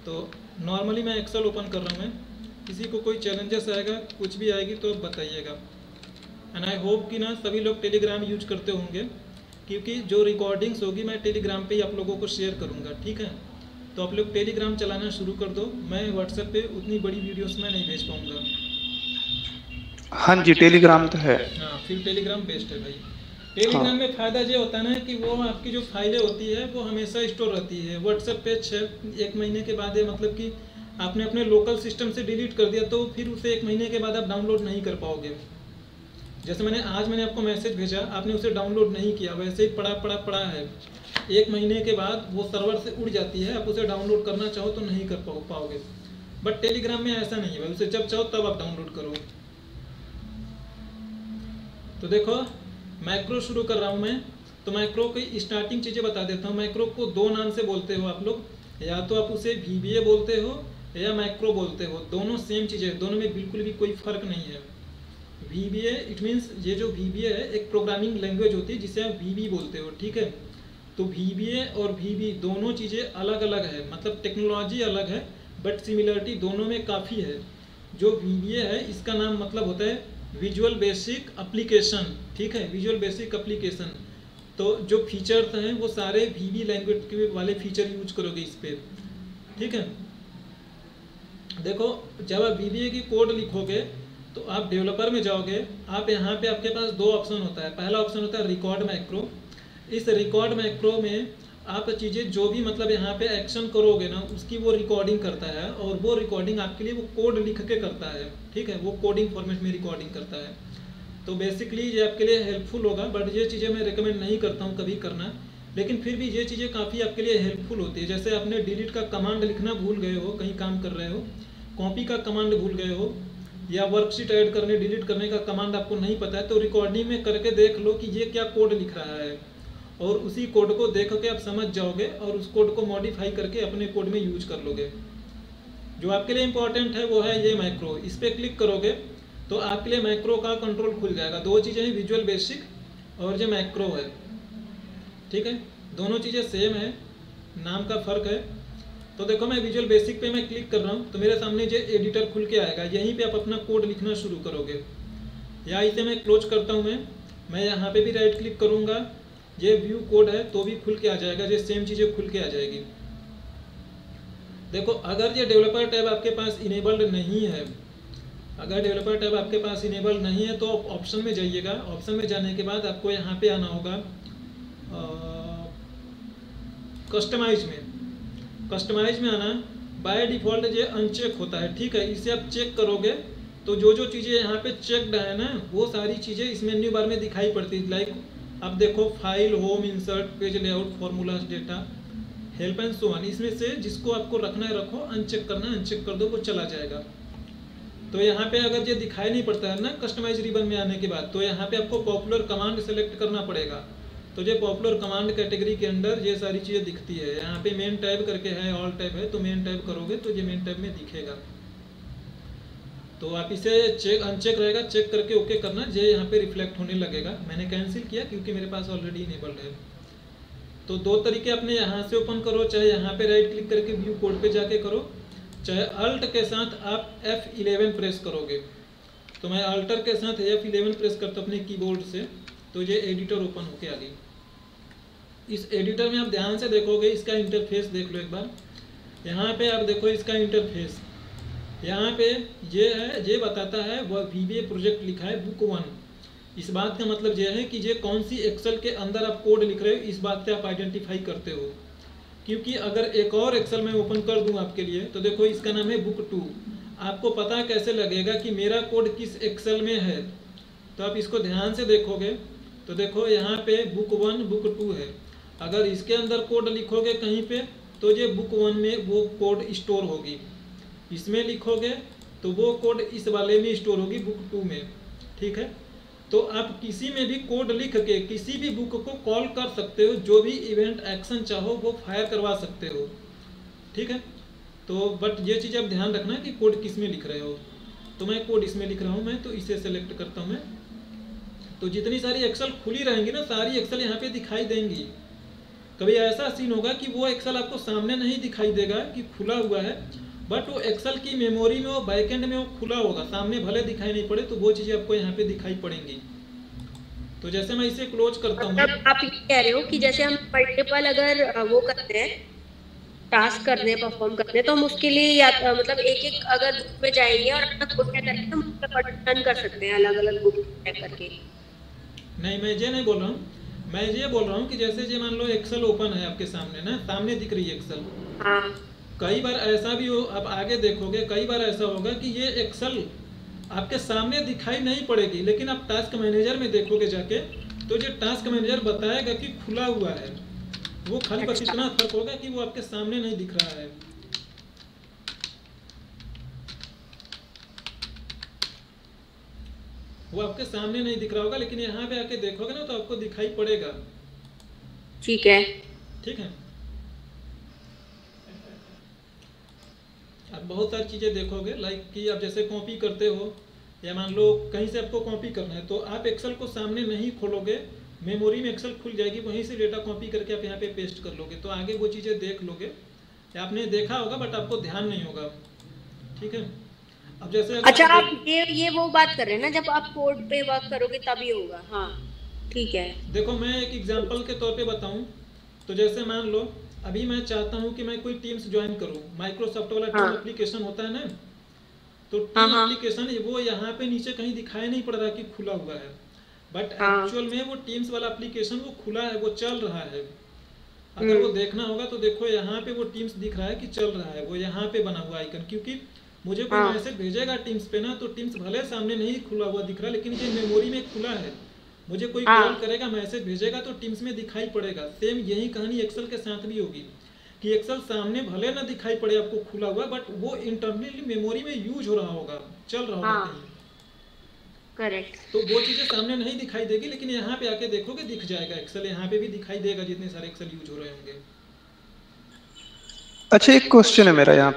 तो नॉर्मली मैं Excel open कर रहा हूँ। मैं किसी को कोई चैलेंजेस आएगा, कुछ भी आएगी तो बताइएगा। एंड आई होप कि ना सभी लोग टेलीग्राम यूज करते होंगे, क्योंकि जो रिकॉर्डिंग्स होगी मैं टेलीग्राम पे ही आप लोगों को शेयर करूँगा, ठीक है। तो आप लोग टेलीग्राम चलाना शुरू कर दो। मैं व्हाट्सएप पे उतनी बड़ी वीडियोस में नहीं भेज पाऊँगा। हाँ जी, टेलीग्राम तो है। हाँ, फिर टेलीग्राम बेस्ट है भाई। हाँ टेलीग्राम में फ़ायदा ये होता है ना कि वो आपकी जो फाइलें होती है वो हमेशा स्टोर रहती है। व्हाट्सएप पे 1 महीने के बाद, मतलब कि आपने अपने लोकल सिस्टम से डिलीट कर दिया तो फिर उसे 1 महीने के बाद आप डाउनलोड नहीं कर पाओगे। जैसे मैंने आपको मैसेज भेजा, आपने उसे डाउनलोड नहीं किया, वैसे ही पड़ा है। 1 महीने के बाद वो सर्वर से उड़ जाती है, आप उसे डाउनलोड करना चाहो तो नहीं कर पाओगे। बट टेलीग्राम में ऐसा नहीं है भाई, उसे जब चाहो तब आप डाउनलोड करो। तो देखो, मैक्रो शुरू कर रहा हूँ मैं। तो मैक्रो की स्टार्टिंग चीज़ें बता देता हूँ। मैक्रो को 2 नाम से बोलते हो आप लोग, या तो आप उसे VBA बोलते हो या मैक्रो बोलते हो। दोनों सेम चीज़ें, दोनों में बिल्कुल भी कोई फ़र्क नहीं है। VBA इट मीन्स, ये जो VBA है एक प्रोग्रामिंग लैंग्वेज होती है जिसे आप VB बोलते हो, ठीक है। तो VBA और VB दोनों चीज़ें अलग अलग है, मतलब टेक्नोलॉजी अलग है, बट सिमिलरिटी दोनों में काफ़ी है। जो VBA है इसका नाम मतलब होता है विजुअल बेसिक एप्लीकेशन, ठीक है, विजुअल बेसिक एप्लीकेशन। तो जो फीचर्स हैं वो सारे VB लैंग्वेज के वाले फीचर यूज करोगे इस पर, ठीक है। देखो, जब आप VBA की कोड लिखोगे तो आप डेवलपर में जाओगे। आप यहाँ पे आपके पास 2 ऑप्शन होता है। पहला ऑप्शन होता है रिकॉर्ड मैक्रो। इस रिकॉर्ड मैक्रो में आप चीज़ें जो भी मतलब यहाँ पे एक्शन करोगे ना, उसकी वो रिकॉर्डिंग करता है, और वो रिकॉर्डिंग आपके लिए वो कोड लिख के करता है, ठीक है। वो कोडिंग फॉर्मेट में रिकॉर्डिंग करता है। तो बेसिकली ये आपके लिए हेल्पफुल होगा, बट ये चीज़ें मैं रिकमेंड नहीं करता हूँ कभी करना। लेकिन फिर भी ये चीज़ें काफ़ी आपके लिए हेल्पफुल होती है। जैसे आपने डिलीट का कमांड लिखना भूल गए हो, कहीं काम कर रहे हो, कॉपी का कमांड भूल गए हो, या वर्कशीट ऐड करने डिलीट करने का कमांड आपको नहीं पता है, तो रिकॉर्डिंग में करके देख लो कि ये क्या कोड लिख रहा है, और उसी कोड को देख के आप समझ जाओगे और उस कोड को मॉडिफाई करके अपने कोड में यूज कर लोगे। जो आपके लिए इंपॉर्टेंट है वो है ये मैक्रो। इस पर क्लिक करोगे तो आपके लिए मैक्रो का कंट्रोल खुल जाएगा। 2 चीज़ें हैं, विजुअल बेसिक और जो मैक्रो है, ठीक है। दोनों चीज़ें सेम है, नाम का फ़र्क है। तो देखो, मैं विजुअल बेसिक पे मैं क्लिक कर रहा हूँ तो मेरे सामने जो एडिटर खुल के आएगा, यहीं पे आप अपना कोड लिखना शुरू करोगे। या इसे मैं क्लोज करता हूँ। मैं यहाँ पे भी राइट क्लिक करूँगा, ये व्यू कोड है तो भी खुल के आ जाएगा, ये सेम चीज़ें खुल के आ जाएगी। देखो, अगर ये डेवलपर टैब आपके पास इनेबल्ड नहीं है, अगर डेवलपर टैब आपके पास इनेबल्ड नहीं है तो ऑप्शन में जाइएगा। ऑप्शन में जाने के बाद आपको यहाँ पे आना होगा कस्टमाइज में। कस्टमाइज में आना, बाय डिफ़ॉल्ट ये अनचेक होता है, ठीक है। इसे आप चेक करोगे तो जो जो चीज़ें यहाँ पे चेकड है ना, वो सारी चीज़ें इस मेन्यू बार में दिखाई पड़ती है। लाइक अब देखो, file, home, insert, page layout, formulas, data, help and so on. इसमें से जिसको आपको रखना है रखो, अनचेक करना है अनचेक कर दो, वो चला जाएगा। तो यहाँ पे अगर ये दिखाई नहीं पड़ता है ना कस्टमाइज रिबन में आने के बाद, तो यहाँ पे आपको पॉपुलर कमांड सेलेक्ट करना पड़ेगा। तो ये पॉपुलर कमांड कैटेगरी के अंदर ये सारी चीज़ें दिखती है। यहाँ पे मेन टैब करके है, ऑल टैब है, तो मेन टैब करोगे तो ये मेन टैब में दिखेगा। तो आप इसे चेक अनचेक रहेगा, चेक करके ओके करना, ये यहाँ पे रिफ्लेक्ट होने लगेगा। मैंने कैंसिल किया क्योंकि मेरे पास ऑलरेडी इनेबल्ड है। तो 2 तरीके अपने यहाँ से ओपन करो, चाहे यहाँ पे राइट क्लिक करके व्यू कोड पे जाके करो, चाहे अल्ट के साथ आप F11 प्रेस करोगे। तो मैं अल्टर के साथ F11 प्रेस करता हूँ अपने कीबोर्ड से, तो ये एडिटर ओपन होके आ गई। इस एडिटर में आप ध्यान से देखोगे, इसका इंटरफेस देख लो एक बार। यहाँ पे आप देखो इसका इंटरफेस, यहाँ पे ये है, ये बताता है वह VBA प्रोजेक्ट लिखा है बुक 1। इस बात का मतलब ये है कि ये कौन सी एक्सेल के अंदर आप कोड लिख रहे हो, इस बात से आप आइडेंटिफाई करते हो। क्योंकि अगर एक और एक्सेल में ओपन कर दूं आपके लिए, तो देखो इसका नाम है बुक 2। आपको पता कैसे लगेगा कि मेरा कोड किस एक्सेल में है? तो आप इसको ध्यान से देखोगे तो देखो यहाँ पे बुक 1 बुक 2 है। अगर इसके अंदर कोड लिखोगे कहीं पे तो ये बुक 1 में वो कोड स्टोर होगी, इसमें लिखोगे तो वो कोड इस वाले में स्टोर होगी बुक 2 में, ठीक है। तो आप किसी में भी कोड लिख के किसी भी बुक को कॉल कर सकते हो, जो भी इवेंट एक्शन चाहो वो फायर करवा सकते हो, ठीक है। तो बट ये चीज़ आप ध्यान रखना कि कोड किस में लिख रहे हो। तो मैं कोड इसमें लिख रहा हूँ, मैं तो इसे सेलेक्ट करता हूँ मैं। तो जितनी सारी एक्सेल खुली रहेंगी ना, सारी एक्सेल यहाँ पे दिखाई देंगी। कभी ऐसा सीन होगा कि वो एक्सेल आपको सामने नहीं दिखाई देगा कि खुला हुआ है, बट वो एक्सेल की मेमोरी में, वो बैकएंड में वो खुला होगा, सामने भले दिखाई नहीं पड़े, तो वो चीज़ें आपको यहाँ पे दिखाई पड़ेंगी। तो जैसे मैं इसे क्लोज करता हूँ, मतलब आप ये कह रहे हो कि जैसे हम मल्टीपल अगर वो करते हैं, टास्क करने हैं, परफॉर्म करते हैं, तो हम उसके लिए या मतलब एक एक अगर बुक में जाएंगे और अपना कोड चेक करके हम रन कर सकते हैं अलग अलग बुक चेक करके। नहीं मैं ये नहीं बोल रहा हूँ, मैं ये बोल रहा हूँ कि जैसे ये मान लो एक्सेल ओपन है आपके सामने ना, सामने दिख रही है एक्सेल। हाँ। कई बार ऐसा भी हो, आप आगे देखोगे, कई बार ऐसा होगा कि ये एक्सेल आपके सामने दिखाई नहीं पड़ेगी, लेकिन आप टास्क मैनेजर में देखोगे जाके, तो ये टास्क मैनेजर बताएगा कि खुला हुआ है। वो खाली बस इतना फर्क होगा कि वो आपके सामने नहीं दिख रहा है। वो आपके सामने नहीं दिख रहा होगा, लेकिन यहाँ पे आके देखोगे ना तो आपको दिखाई पड़ेगा। ठीक है। ठीक है, आप बहुत सारी चीज़ें देखोगे, लाइक कि आप जैसे कॉपी करते हो, या मान लो कहीं से आपको कॉपी करना है, तो आप एक्सेल को सामने नहीं खोलोगे, मेमोरी में एक्सेल खुल जाएगी, वहीं से डेटा कॉपी करके आप यहाँ पे पेस्ट कर लोगे, तो आगे वो चीज़ें देख लोगे। आपने देखा होगा बट आपको ध्यान नहीं होगा। ठीक है, अब जैसे अच्छा आप ये वो बात कर रहे हैं ना, जब आप कोड पे वर्क करोगे तभी होगा। हाँ ठीक है। देखो मैं एक एग्जांपल के तौर पे बताऊं, तो जैसे मान लो अभी मैं चाहता हूं कि मैं कोई टीम्स ज्वाइन करूं, माइक्रोसॉफ्ट वाला टीम एप्लीकेशन होता है ना, तो टीम एप्लीकेशन वो यहाँ पे नीचे कहीं दिखाई नहीं पड़ रहा कि खुला हुआ है, बट एक्चुअल में वो टीम्स वाला एप्लीकेशन वो खुला है, वो चल रहा है। अगर वो देखना होगा तो देखो यहाँ पे वो टीम्स दिख रहा है कि चल रहा है, वो यहाँ पे बना हुआ आइकन, क्योंकि मुझे कोई मैसेज भेजेगा टीम्स पे ना, तो टीम्स भले सामने नहीं खुला हुआ दिख रहा, लेकिन ये मेमोरी में खुला है। मुझे कोई कॉल करेगा, मैसेज भेजेगा तो टीम्स में दिखाई पड़ेगा। सेम यही कहानी एक्सेल के साथ भी होगी कि एक्सेल सामने भले ना दिखाई पड़े आपको खुला हुआ, बट वो इंटरनली मेमोरी में यूज हो रहा होगा, चल रहा होगा कहीं। करेक्ट। तो वो चीजें सामने नहीं दिखाई देगी, लेकिन यहाँ पे आके देखोगे दिख जाएगा, एक्सेल यहाँ पे भी दिखाई देगा जितने सारे एक्सेल यूज हो रहे होंगे। अच्छा एक क्वेश्चन है मेरा यहाँ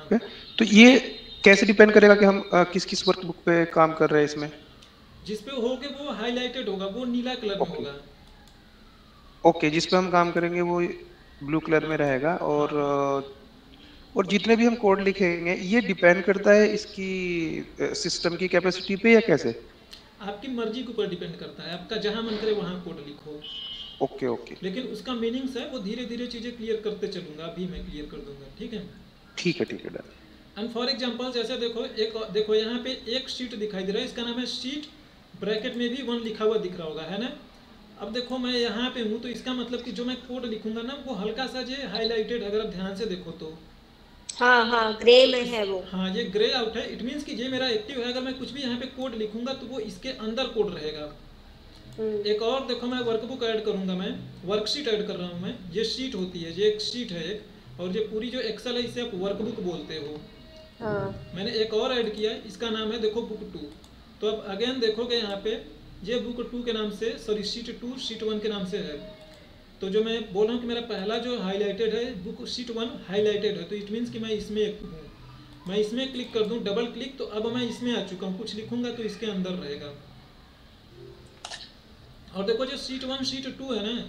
पे, तो ये कैसे डिपेंड करेगा कि हम किस किस वर्कबुक पे काम कर रहे हैं? इसमें जिस पे होगे वो हाईलाइटेड होगा, वो नीला कलर में होगा। ओके, जिस पे हम काम करेंगे वो ब्लू कलर में रहेगा। और जितने भी हम कोड लिखेंगे ये डिपेंड करता है इसकी सिस्टम की कैपेसिटी पे या कैसे? आपकी मर्जी के ऊपर डिपेंड करता है, आपका जहां मन करे वहां कोड लिखो। ओके ओके, लेकिन उसका मीनिंग्स है वो धीरे धीरे चीजें क्लियर करते चलूंगा, अभी मैं क्लियर कर दूंगा। ठीक है ठीक है ठीक है डन। एंड फॉर एग्जांपल जैसे देखो यहाँ पे एक शीट दिखाई दे रहा है, इसका नाम है शीट, ब्रैकेट में भी 1 लिखा हुआ दिख रहा होगा, है ना। अब देखो मैं यहाँ पे हूँ, तो इसका मतलब कि जो मैं कोड लिखूंगा ना वो हल्का सा जो हाईलाइटेड, अगर आप ध्यान से देखो तो हाँ ग्रे में है वो। हाँ ये ग्रे आउट है, इट मीन्स कि ये मेरा एक्टिव है। अगर मैं कुछ भी यहाँ पे कोड लिखूंगा तो वो इसके अंदर कोड रहेगा। एक और देखो, मैं वर्कबुक ऐड करूंगा, मैं वर्कशीट ऐड कर रहा हूँ मैं। ये शीट होती है, ये एक शीट है एक, और ये पूरी जो एक्सेल है इसे आप वर्कबुक बोलते हो। मैंने एक और ऐड किया, इसका नाम है देखो बुक 2। तो अब अगेन देखोगे यहाँ पे ये बुक 2 के नाम से, सॉरी शीट 2 शीट 1 के नाम से है। तो जो मैं बोल रहा हूँ कि मेरा पहला जो हाईलाइटेड है बुक शीट 1 हाईलाइटेड है, तो इट मीन्स कि मैं इसमें हूँ। मैं इसमें क्लिक कर दूँ डबल क्लिक, तो अब मैं इसमें आ चुका हूँ, कुछ लिखूंगा तो इसके अंदर रहेगा। और देखो जो शीट 1 शीट 2 है ना,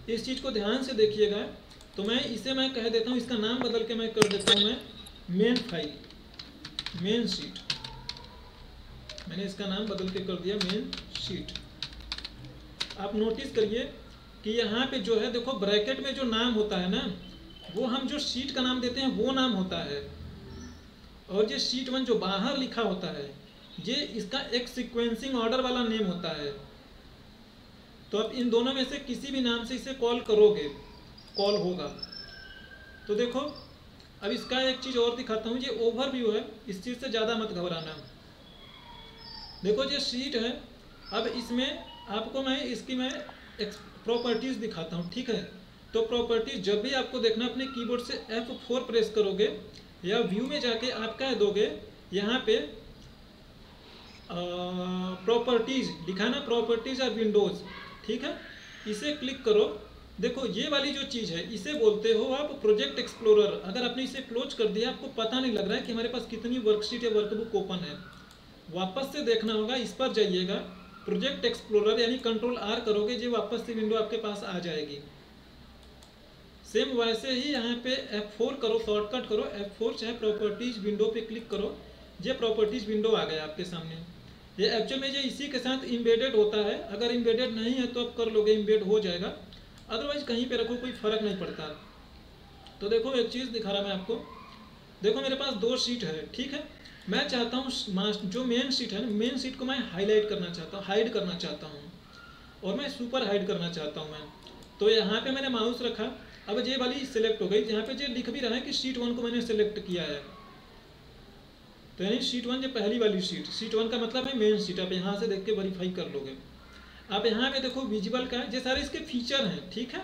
इस चीज़ को ध्यान से देखिएगा। तो मैं इसे मैं कह देता हूँ, इसका नाम बदल के मैं कर देता हूँ मैं मेन फाइल, मेन शीट। मैंने इसका नाम बदल के कर दिया मेन शीट। आप नोटिस करिए कि यहाँ पे जो है देखो ब्रैकेट में जो नाम होता है ना, वो हम जो शीट का नाम देते हैं वो नाम होता है, और ये शीट 1 जो बाहर लिखा होता है ये इसका एक सीक्वेंसिंग ऑर्डर वाला नेम होता है। तो आप इन दोनों में से किसी भी नाम से इसे कॉल करोगे, कॉल होगा। तो देखो अब इसका एक चीज़ और दिखाता हूँ, ये ओवरव्यू है, इस चीज़ से ज़्यादा मत घबराना। देखो ये शीट है, अब इसमें आपको मैं इसकी मैं प्रॉपर्टीज़ दिखाता हूँ। ठीक है, तो प्रॉपर्टीज जब भी आपको देखना, अपने कीबोर्ड से F4 प्रेस करोगे या व्यू में जाके आप कह दोगे यहाँ पे प्रॉपर्टीज लिखा ना, प्रॉपर्टीज और विंडोज़। ठीक है, इसे क्लिक करो। देखो ये वाली जो चीज़ है इसे बोलते हो आप प्रोजेक्ट एक्सप्लोरर। अगर आपने इसे क्लोज कर दिया, आपको पता नहीं लग रहा है कि हमारे पास कितनी वर्कशीट या वर्कबुक ओपन है, वापस से देखना होगा, इस पर जाइएगा, प्रोजेक्ट एक्सप्लोरर यानी कंट्रोल R करोगे, जो वापस से विंडो आपके पास आ जाएगी। सेम वैसे ही यहाँ पे F4 करो, शॉर्टकट करो F4, चाहे प्रॉपर्टीज विंडो पे क्लिक करो, ये प्रॉपर्टीज विंडो आ गया आपके सामने। ये एक्चुअल में ये इसी के साथ इम्बेडेड होता है, अगर इम्बेडेड नहीं है तो आप कर लोगे, इम्बेड हो जाएगा, अदरवाइज कहीं पे रखो कोई फ़र्क नहीं पड़ता। तो देखो एक चीज़ दिखा रहा मैं आपको, देखो मेरे पास 2 शीट है, ठीक है। मैं चाहता हूँ जो मेन शीट है ना, मेन शीट को मैं हाईलाइट करना चाहता हूँ, हाइड करना चाहता हूँ, और मैं सुपर हाइड करना चाहता हूँ मैं। तो यहाँ पे मैंने माउस रखा, अब ये वाली सिलेक्ट हो गई, यहाँ पे जो लिख भी रहा है कि शीट 1 को मैंने सिलेक्ट किया है, तो यानी शीट 1 जो पहली वाली शीट 1 का मतलब है मेन शीट। आप यहाँ से देख के वेरीफाई कर लोगे। आप यहाँ पे देखो विजिबल का है, ये सारे इसके फीचर हैं, ठीक है।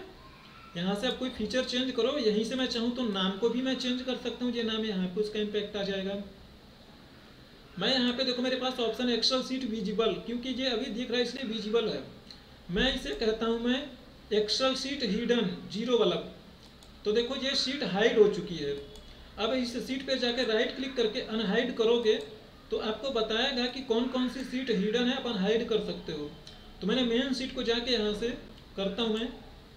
यहाँ से आप कोई फीचर चेंज करो, यहीं से मैं चाहूँ तो नाम को भी मैं चेंज कर सकता हूँ, ये नाम यहाँ पे उसका इम्पैक्ट आ जाएगा। मैं यहाँ पे देखो मेरे पास ऑप्शन एक्सेल शीट विजिबल, क्योंकि ये अभी दिख रहा है इसलिए विजिबल है। मैं इसे कहता हूँ मैं एक्सेल शीट हिडन 0 वाला। तो देखो ये शीट हाइड हो चुकी है। अब इस सीट पे जाके राइट क्लिक करके अनहाइड करोगे तो आपको बताएगा कि कौन कौन सी सीट हिडन है, अपन हाइड कर सकते हो। तो मैंने मेन सीट को जाके यहाँ से करता हूँ मैं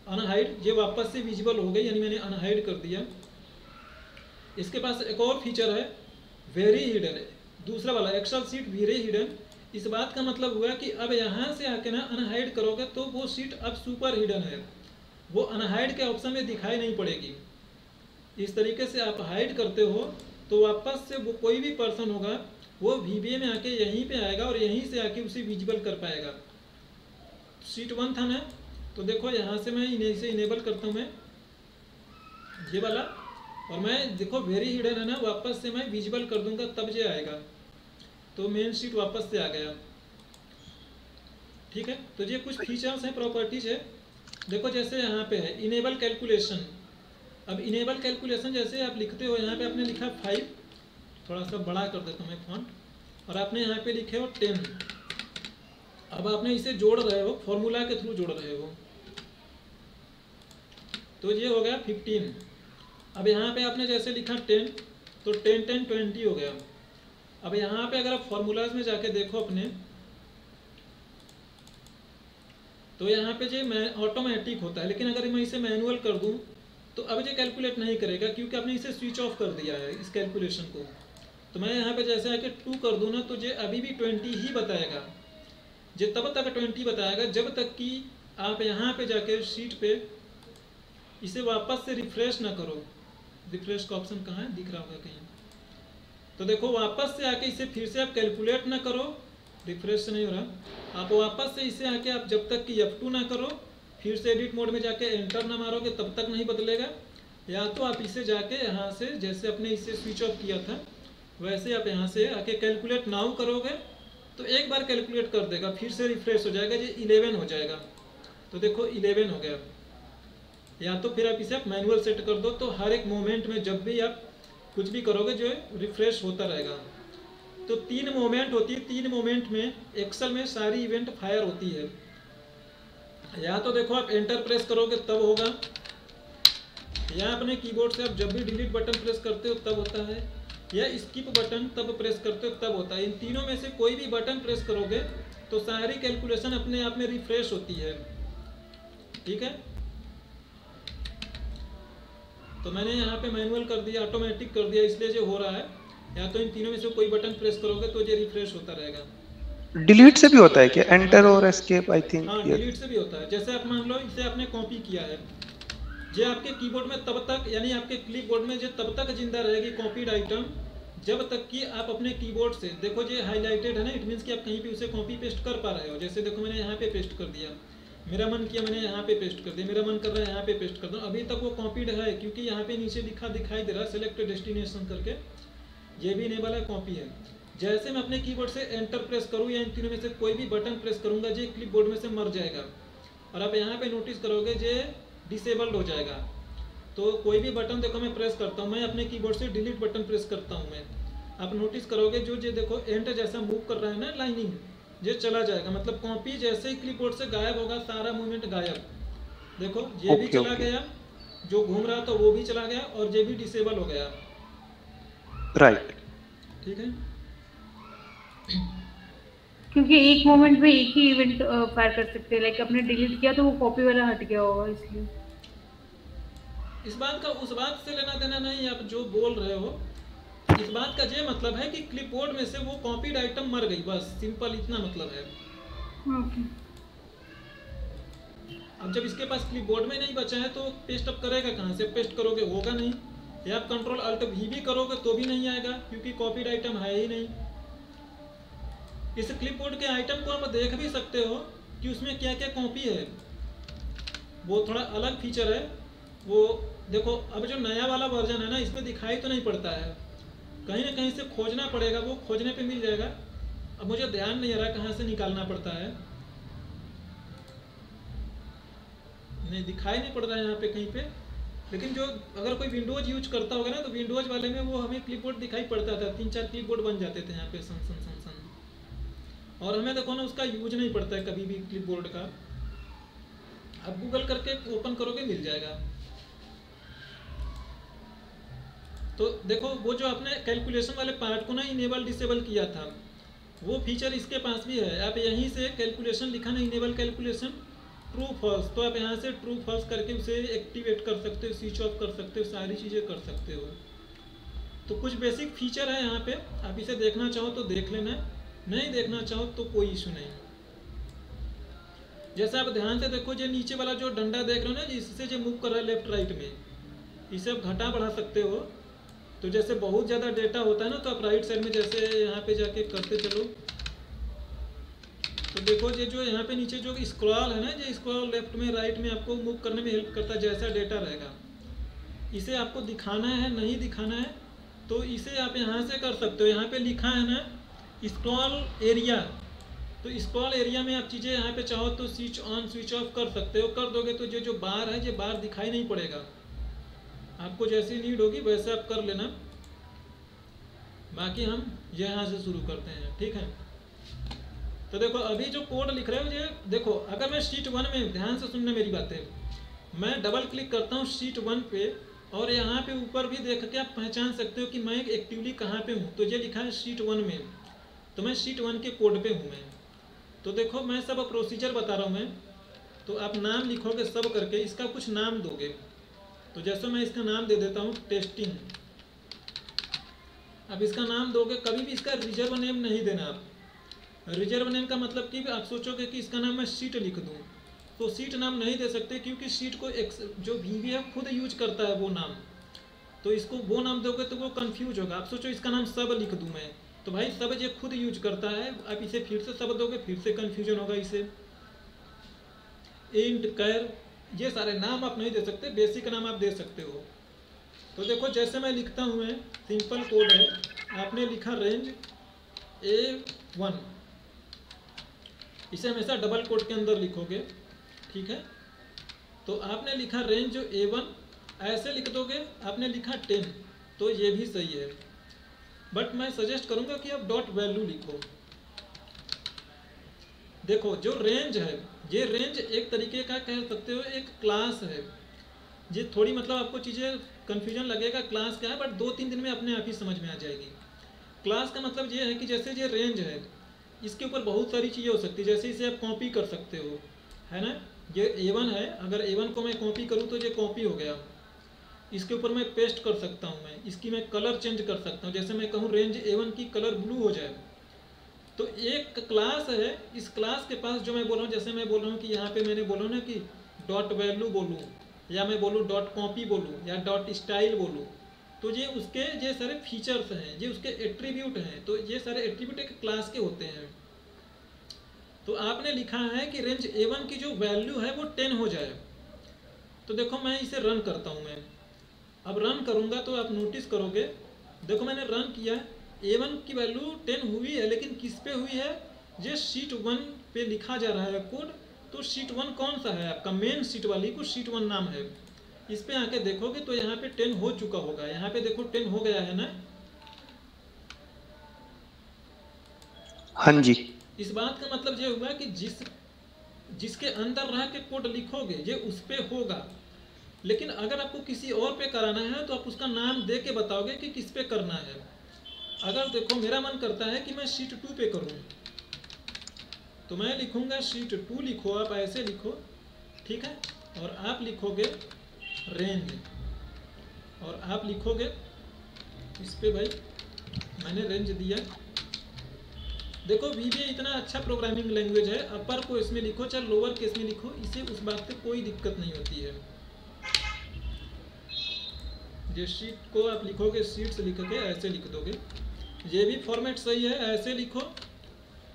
अनहाइड, ये वापस से विजिबल हो गई, यानी मैंने अनहाइड कर दिया। इसके पास एक और फीचर है वेरी हिडन है, दूसरा वाला एक्सेल सीट वेरी हिडन। इस बात का मतलब हुआ कि अब यहाँ से आके ना अनहाइड करोगे तो वो सीट अब सुपर हिडन है, वो अनहाइड के ऑप्शन में दिखाई नहीं पड़ेगी। इस तरीके से आप हाइड करते हो तो वापस से वो कोई भी पर्सन होगा वो VBA में आके यहीं पे आएगा और यहीं से आके उसे विजिबल कर पाएगा। शीट 1 था ना, तो देखो यहाँ से मैं इसे इनेबल करता हूँ मैं ये वाला, और मैं देखो वेरी हिडन है ना, वापस से मैं विजिबल कर दूंगा तब ये आएगा। तो मेन शीट वापस से आ गया, ठीक है। तो ये कुछ फीचर्स हैं, प्रॉपर्टीज है। देखो जैसे यहाँ पे है इनेबल कैलकुलेशन। अब इनेबल कैलकुलेशन जैसे आप लिखते हो, यहाँ पे आपने लिखा 5, थोड़ा सा बड़ा कर देता हूँ मैं फॉन्ट, और आपने यहाँ पे लिखे हो 10। अब आपने इसे जोड़ रहे हो, फॉर्मूला के थ्रू जोड़ रहे हो, तो ये हो गया 15। अब यहाँ पे आपने जैसे लिखा 10, तो 10 10 20 हो गया। अब यहाँ पे अगर आप फॉर्मूलाज में जाके देखो अपने, तो यहाँ पे जो ऑटोमेटिक होता है, लेकिन अगर मैं इसे मैनुअल कर दूँ तो अब ये कैलकुलेट नहीं करेगा, क्योंकि आपने इसे स्विच ऑफ कर दिया है इस कैलकुलेशन को। तो मैं यहाँ पे जैसे आके 2 कर दूँ ना, तो ये अभी भी 20 ही बताएगा। ये तब तक 20 बताएगा जब तक कि आप यहाँ पे जाके शीट पे इसे वापस से रिफ्रेश ना करो। रिफ्रेश का ऑप्शन कहाँ है, दिख रहा होगा कहीं। तो देखो वापस से आके इसे फिर से आप कैलकुलेट ना करो, रिफ्रेश से नहीं हो रहा। आप वापस से इसे आके आप जब तक कि F2 ना करो, फिर से एडिट मोड में जाके एंटर ना मारोगे तब तक नहीं बदलेगा। या तो आप इसे जाके यहाँ से जैसे अपने इसे स्विच ऑफ किया था वैसे आप यहाँ से आके कैलकुलेट नाउ करोगे तो एक बार कैलकुलेट कर देगा, फिर से रिफ्रेश हो जाएगा, ये 11 हो जाएगा। तो देखो 11 हो गया। या तो फिर आप इसे आप मैनुअल सेट कर दो, तो हर एक मोमेंट में जब भी आप कुछ भी करोगे जो रिफ्रेश होता रहेगा। तो 3 मोमेंट होती है, 3 मोमेंट में एक्सेल में सारी इवेंट फायर होती है। या तो देखो आप एंटर प्रेस करोगे तब होगा, या अपने कीबोर्ड से आप जब भी डिलीट बटन प्रेस करते हो तब होता है, या स्किप बटन तब प्रेस करते हो तब होता है। इन तीनों में से कोई भी बटन प्रेस करोगे तो सारी कैलकुलेशन अपने आप में रिफ्रेश होती है, ठीक है। तो मैंने यहाँ पे मैनुअल कर दिया, ऑटोमेटिक कर दिया, इसलिए जो हो रहा है। या तो इन तीनों में से कोई बटन प्रेस करोगे तो ये रिफ्रेश होता रहेगा। डिलीट से भी होता है क्या, एंटर और एस्केप? आई थिंक हाँ, डिलीट से भी होता है। जैसे आप मान लो इसे आपने कॉपी किया है, जो आपके कीबोर्ड में तब तक, यानी आपके क्लिपबोर्ड में जो तब तक जिंदा रहेगी कॉपीड आइटम जब तक कि आप अपने कीबोर्ड से, देखो ये हाईलाइटेड है ना, इट मीन्स कि आप कहीं भी उसे कॉपी पेस्ट कर पा रहे हो। जैसे देखो मैंने यहाँ पे पेस्ट कर दिया, मेरा मन किया मैंने यहाँ पे पेस्ट कर दिया, मेरा मन कर रहा है यहाँ पे पेस्ट कर दूँ, अभी तक वो कॉपीड है क्योंकि यहाँ पे नीचे लिखा दिखाई दे रहा है सेलेक्ट डेस्टिनेशन करके, ये भी इनेबल है, कॉपी है। जैसे मैं अपने कीबोर्ड से एंटर प्रेस करूँ या इन तीनों में से कोई भी बटन प्रेस करूँगा, ये क्लिपबोर्ड में से मर जाएगा। और आप यहाँ पे नोटिस करोगे ये डिसेबल्ड हो जाएगा। तो कोई भी बटन देखो मैं प्रेस करता हूँ, मैं अपने कीबोर्ड से डिलीट बटन प्रेस करता हूँ मैं, आप नोटिस करोगे जो ये देखो एंटर जैसा मूव कर रहा है ना लाइनिंग, ये चला जाएगा। मतलब कॉपी जैसे ही क्लिपबोर्ड से गायब होगा सारा मूवमेंट गायब। देखो ये भी चला गया, जो घूम रहा था वो भी चला गया, और ये भी डिसेबल हो गया, राइट। ठीक है, क्योंकि एक मोमेंट में एक ही इवेंट फायर कर सकते हैं। लाइक आपने डिलीट किया तो वो कॉपी वाला हट गया होगा इसलिए। इस बात का उस बात से लेना देना नहीं, आप जो बोल रहे हो इस बात का ये मतलब है कि क्लिपबोर्ड में से वो कॉपीड आइटम मर गई, बस सिंपल इतना मतलब है। ओके। अब जब इसके पास क्लिपबोर्ड में नहीं बचा है तो पेस्ट अप करेगा कहाँ से? पेस्ट करोगे होगा नहीं, या आप कंट्रोल अल्ट वी भी करोगे तो भी नहीं आएगा, क्योंकि कॉपीड आइटम है ही नहीं। इस क्लिपबोर्ड के आइटम को आप देख भी सकते हो कि उसमें क्या क्या कॉपी है, वो थोड़ा अलग फीचर है। वो देखो, अब जो नया वाला वर्जन है ना, इसमें दिखाई तो नहीं पड़ता है, कहीं ना कहीं से खोजना पड़ेगा, वो खोजने पे मिल जाएगा। अब मुझे ध्यान नहीं आ रहा कहाँ से निकालना पड़ता है, नहीं दिखाई नहीं पड़ रहा है यहाँ पे कहीं पे। लेकिन जो अगर कोई विंडोज यूज करता होगा ना, तो विंडोज वाले में वो हमें क्लिपबोर्ड दिखाई पड़ता था, 3-4 क्लिपबोर्ड बन जाते थे यहाँ पे सन सन सन सन। और हमें देखो ना, उसका यूज नहीं पड़ता है कभी भी क्लिपबोर्ड का। अब गूगल करके ओपन करोगे मिल जाएगा। तो देखो, वो जो आपने कैलकुलेशन वाले पार्ट को ना इनेबल डिसेबल किया था, वो फीचर इसके पास भी है। आप यहीं से कैलकुलेशन लिखा ना, इनेबल कैलकुलेशन ट्रू फॉल्स, तो आप यहाँ से ट्रू फॉल्स करके उसे एक्टिवेट कर सकते हो, स्विच ऑफ कर सकते हो, सारी चीज़ें कर सकते हो। तो कुछ बेसिक फीचर है यहाँ पे, आप इसे देखना चाहो तो देख लेना, नहीं देखना चाहो तो कोई इशू नहीं। जैसे आप ध्यान से देखो, जो नीचे वाला जो डंडा देख रहे हो ना, इससे जो मूव कर रहा है लेफ्ट राइट में, इसे आप घटा बढ़ा सकते हो। तो जैसे बहुत ज़्यादा डेटा होता है ना, तो आप राइट साइड में जैसे यहाँ पे जाके करते चलो, तो देखो ये जो यहाँ पे नीचे जो स्क्रॉल है ना, जो स्क्रॉल लेफ्ट में राइट में आपको मूव करने में हेल्प करता है, जैसा डेटा रहेगा। इसे आपको दिखाना है नहीं दिखाना है तो इसे आप यहाँ से कर सकते हो। यहाँ पे लिखा है ना स्क्रॉल एरिया, तो स्क्रॉल एरिया में आप चीज़ें यहाँ पे चाहो तो स्विच ऑन स्विच ऑफ कर सकते हो। कर दोगे तो जो बार है, ये बार दिखाई नहीं पड़ेगा। आपको जैसी नीड होगी वैसे आप कर लेना। बाकी हम यहाँ से शुरू करते हैं, ठीक है। तो देखो, अभी जो कोड लिख रहे हो ये देखो, अगर मैं शीट 1 में, ध्यान से सुनना मेरी बातें, मैं डबल क्लिक करता हूँ शीट 1 पे, और यहाँ पे ऊपर भी देख के आप पहचान सकते हो कि मैं एक्टिवली कहाँ पे हूँ। तो ये लिखा है शीट 1 में, तो मैं शीट 1 के कोड पे हूँ मैं। तो देखो, मैं सब प्रोसीजर बता रहा हूँ मैं, तो आप नाम लिखोगे सब करके, इसका कुछ नाम दोगे। तो जैसे मैं इसका नाम दे देता हूँ टेस्टिंग। अब इसका नाम दोगे, कभी भी इसका रिजर्व नेम नहीं देना आप। रिजर्व नेम का मतलब कि आप सोचोगे कि इसका नाम मैं शीट लिख दूँ, तो शीट नाम नहीं दे सकते, क्योंकि शीट को जो VB है खुद यूज करता है वो नाम। तो इसको वो नाम दोगे तो वो कंफ्यूज होगा। आप सोचो इसका नाम सब लिख दूँ मैं, तो भाई सब ये खुद यूज करता है। आप इसे फिर से सब दोगे, फिर से कन्फ्यूजन होगा इसे। इंट कैर, ये सारे नाम आप नहीं दे सकते, बेसिक नाम आप दे सकते हो। तो देखो, जैसे मैं लिखता हूँ, मैं सिंपल कोड है, आपने लिखा रेंज A1, इसे हमेशा डबल कोट के अंदर लिखोगे, ठीक है। तो आपने लिखा रेंज जो A1, ऐसे लिख दोगे। आपने लिखा 10, तो ये भी सही है, बट मैं सजेस्ट करूँगा कि आप डॉट वैल्यू लिखो। देखो, जो रेंज है, ये रेंज एक तरीके का कह सकते हो एक क्लास है। ये थोड़ी मतलब आपको चीज़ें कन्फ्यूजन लगेगा क्लास क्या है, बट 2-3 दिन में अपने आप ही समझ में आ जाएगी। क्लास का मतलब ये है कि जैसे ये रेंज है, इसके ऊपर बहुत सारी चीज़ें हो सकती है। जैसे इसे आप कॉपी कर सकते हो, है ना। ये A1 है, अगर A1 को मैं कॉपी करूँ तो ये कॉपी हो गया। इसके ऊपर मैं पेस्ट कर सकता हूँ, मैं इसकी मैं कलर चेंज कर सकता हूँ। जैसे मैं कहूँ रेंज A1 की कलर ब्लू हो जाए, तो एक क्लास है। इस क्लास के पास जो मैं बोल रहा हूँ, जैसे मैं बोल रहा हूँ कि यहाँ पे मैंने बोला ना कि डॉट वैल्यू बोलूँ, या मैं बोलूँ डॉट कॉपी बोलूँ, या डॉट स्टाइल बोलूँ, तो ये उसके ये सारे फीचर्स हैं, ये उसके एट्रीब्यूट हैं। तो ये सारे एट्रीब्यूट एक क्लास के होते हैं। तो आपने लिखा है कि रेंज A1 की जो वैल्यू है वो 10 हो जाए। तो देखो, मैं इसे रन करता हूँ। मैं अब रन करूँगा तो आप नोटिस करोगे, देखो मैंने रन किया, A1 की वैल्यू 10 हुई है, लेकिन किस पे हुई है? ये शीट 1 पे लिखा जा रहा है कोड। तो शीट 1 कौन सा है? आपका मेन शीट वाली को शीट 1 नाम है। इस पे आके देखोगे तो यहाँ पे 10 हो चुका होगा। यहाँ पे देखो 10 हो गया है ना। हाँ जी। इस बात का मतलब ये हुआ कि जिसके अंदर रह के कोड लिखोगे ये उस पे होगा। लेकिन अगर आपको किसी और पे कराना है तो आप उसका नाम दे के बताओगे कि किस पे करना है। अगर देखो, मेरा मन करता है कि मैं शीट 2 पे करूँ, तो मैं लिखूँगा शीट 2 लिखो, आप ऐसे लिखो, ठीक है। और आप लिखोगे रेंज, और आप लिखोगे इस पे भाई, मैंने रेंज दिया। देखो VBA इतना अच्छा प्रोग्रामिंग लैंग्वेज है, अपर को इसमें लिखो चाहे लोअर केस में लिखो, इससे उस बात पे कोई दिक्कत नहीं होती है। ये शीट को आप लिखोगे शीट्स लिख के ऐसे लिख दोगे, ये भी फॉर्मेट सही है, ऐसे लिखो।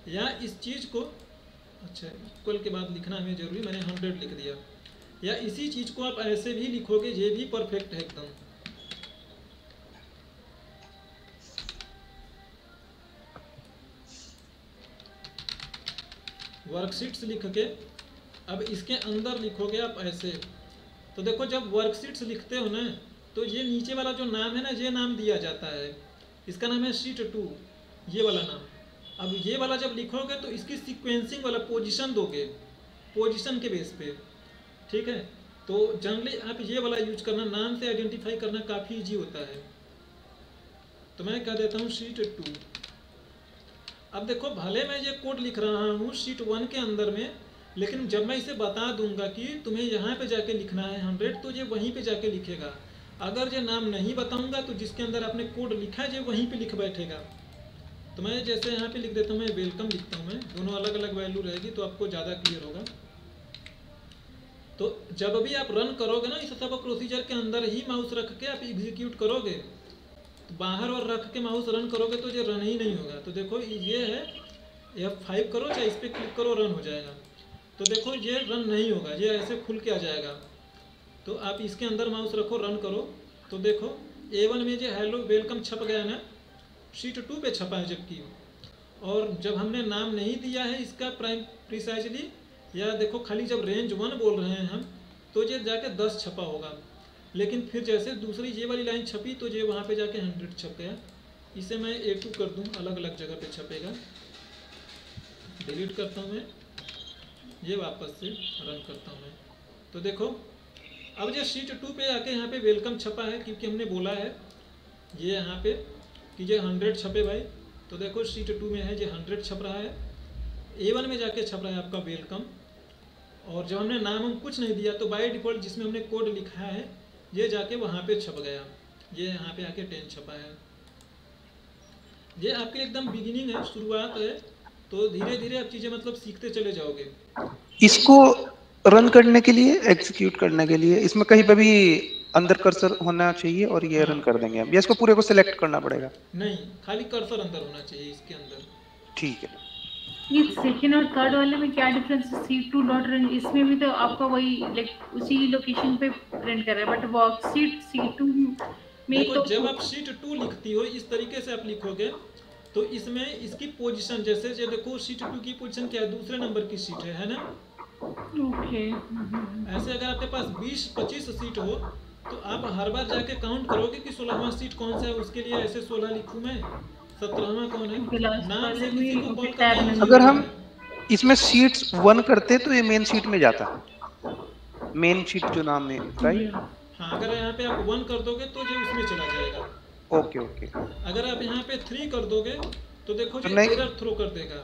या इस चीज़ को, अच्छा इक्वल के बाद लिखना हमें जरूरी, मैंने 100 लिख दिया। या इसी चीज़ को आप ऐसे भी लिखोगे, ये भी परफेक्ट है एकदम। वर्कशीट्स लिख के अब इसके अंदर लिखोगे आप ऐसे। तो देखो जब वर्कशीट्स लिखते हो ना, तो ये नीचे वाला जो नाम है ना, ये नाम दिया जाता है, इसका नाम है शीट 2, ये वाला नाम। अब ये वाला जब लिखोगे तो इसकी सीक्वेंसिंग वाला पोजीशन दोगे, पोजीशन के बेस पे, ठीक है। तो जनरली आप ये वाला यूज करना, नाम से आइडेंटिफाई करना काफ़ी इजी होता है। तो मैं कह देता हूँ शीट 2। अब देखो भले मैं ये कोड लिख रहा हूँ शीट 1 के अंदर में, लेकिन जब मैं इसे बता दूंगा कि तुम्हें यहाँ पे जाके लिखना है 100, तो ये वहीं पे जाके लिखेगा। अगर ये नाम नहीं बताऊंगा तो जिसके अंदर आपने कोड लिखा है ये वहीं पे लिख बैठेगा। तो मैं जैसे यहाँ पे लिख देता हूँ, मैं वेलकम लिखता हूँ, मैं दोनों अलग अलग वैल्यू रहेगी तो आपको ज़्यादा क्लियर होगा। तो जब भी आप रन करोगे ना, इस सब प्रोसीजर के अंदर ही माउस रख के आप एग्जीक्यूट करोगे, तो बाहर और रख के माउस रन करोगे तो ये रन ही नहीं होगा। तो देखो ये है, F5 करो चाहे इस पर क्लिक करो, रन हो जाएगा। तो देखो ये रन नहीं होगा, ये ऐसे खुल के आ जाएगा। तो आप इसके अंदर माउस रखो, रन करो, तो देखो A1 में जो हेलो वेलकम छप गया ना, शीट 2 पे छपा है जबकि। और जब हमने नाम नहीं दिया है इसका प्रिसाइजली, या देखो खाली जब रेंज 1 बोल रहे हैं हम, तो ये जाके 10 छपा होगा। लेकिन फिर जैसे दूसरी ये वाली लाइन छपी तो ये वहाँ पे जाके 100 छप गया। इसे मैं A2 कर दूँ, अलग अलग जगह पे छपेगा। डिलीट करता हूँ मैं, ये वापस से रन करता हूँ मैं। तो देखो अब ये शीट 2 पे आके यहाँ पे वेलकम छपा है, क्योंकि हमने बोला है ये यहाँ पे कि ये 100 छपे भाई। तो देखो शीट 2 में है ये 100 छप रहा है, A1 में जाके छप रहा है आपका वेलकम। और जब हमने नाम हम कुछ नहीं दिया तो बाय डिफ़ॉल्ट जिसमें हमने कोड लिखा है ये जाके वहाँ पे छप गया, ये यहाँ पे आके 10 छपा है। ये आपके लिए एकदम बिगिनिंग है, शुरुआत है। तो धीरे धीरे आप चीज़ें मतलब सीखते चले जाओगे। इसको रन करने के लिए, एग्जीक्यूट करने के लिए इसमें कहीं पे भी अंदर कर्सर होना चाहिए और ये रन कर देंगे हम, या इसको पूरे को सिलेक्ट करना पड़ेगा? नहीं, खाली कर्सर अंदर होना चाहिए इसके अंदर। ठीक है। ये सेकंड और थर्ड वाले में क्या डिफरेंस है? C2.run इसमें भी तो आपका वही लाइक उसी लोकेशन पे प्रिंट कर रहा है, बट वर्कशीट C2 में देखो तो जब आप शीट 2 लिखती हो इस तरीके से आप लिखोगे तो इसमें इसकी पोजीशन, जैसे ये देखो शीट 2 की पोजीशन क्या है, दूसरे नंबर की शीट है ना। ओके। ऐसे अगर आपके पास 20-25 सीट हो तो आप हर बार जाके काउंट करोगे कि 16वां सीट कौन सा है, उसके लिए ऐसे 16 लिखूं मैं, 17वां कौन है, नाम से किसी को कॉल करना नहीं। अगर हम इसमें शीट्स 1 करते तो ये मेन शीट में जाता, मेन शीट जो नाम है, राइट? हाँ, अगर यहाँ पे आप 1 कर दोगे तो ये उसमें चला जाएगा। Okay okay. अगर आप यहाँ पे 3 कर दोगे तो देखो तो ये नहीं- एरर थ्रो कर देगा।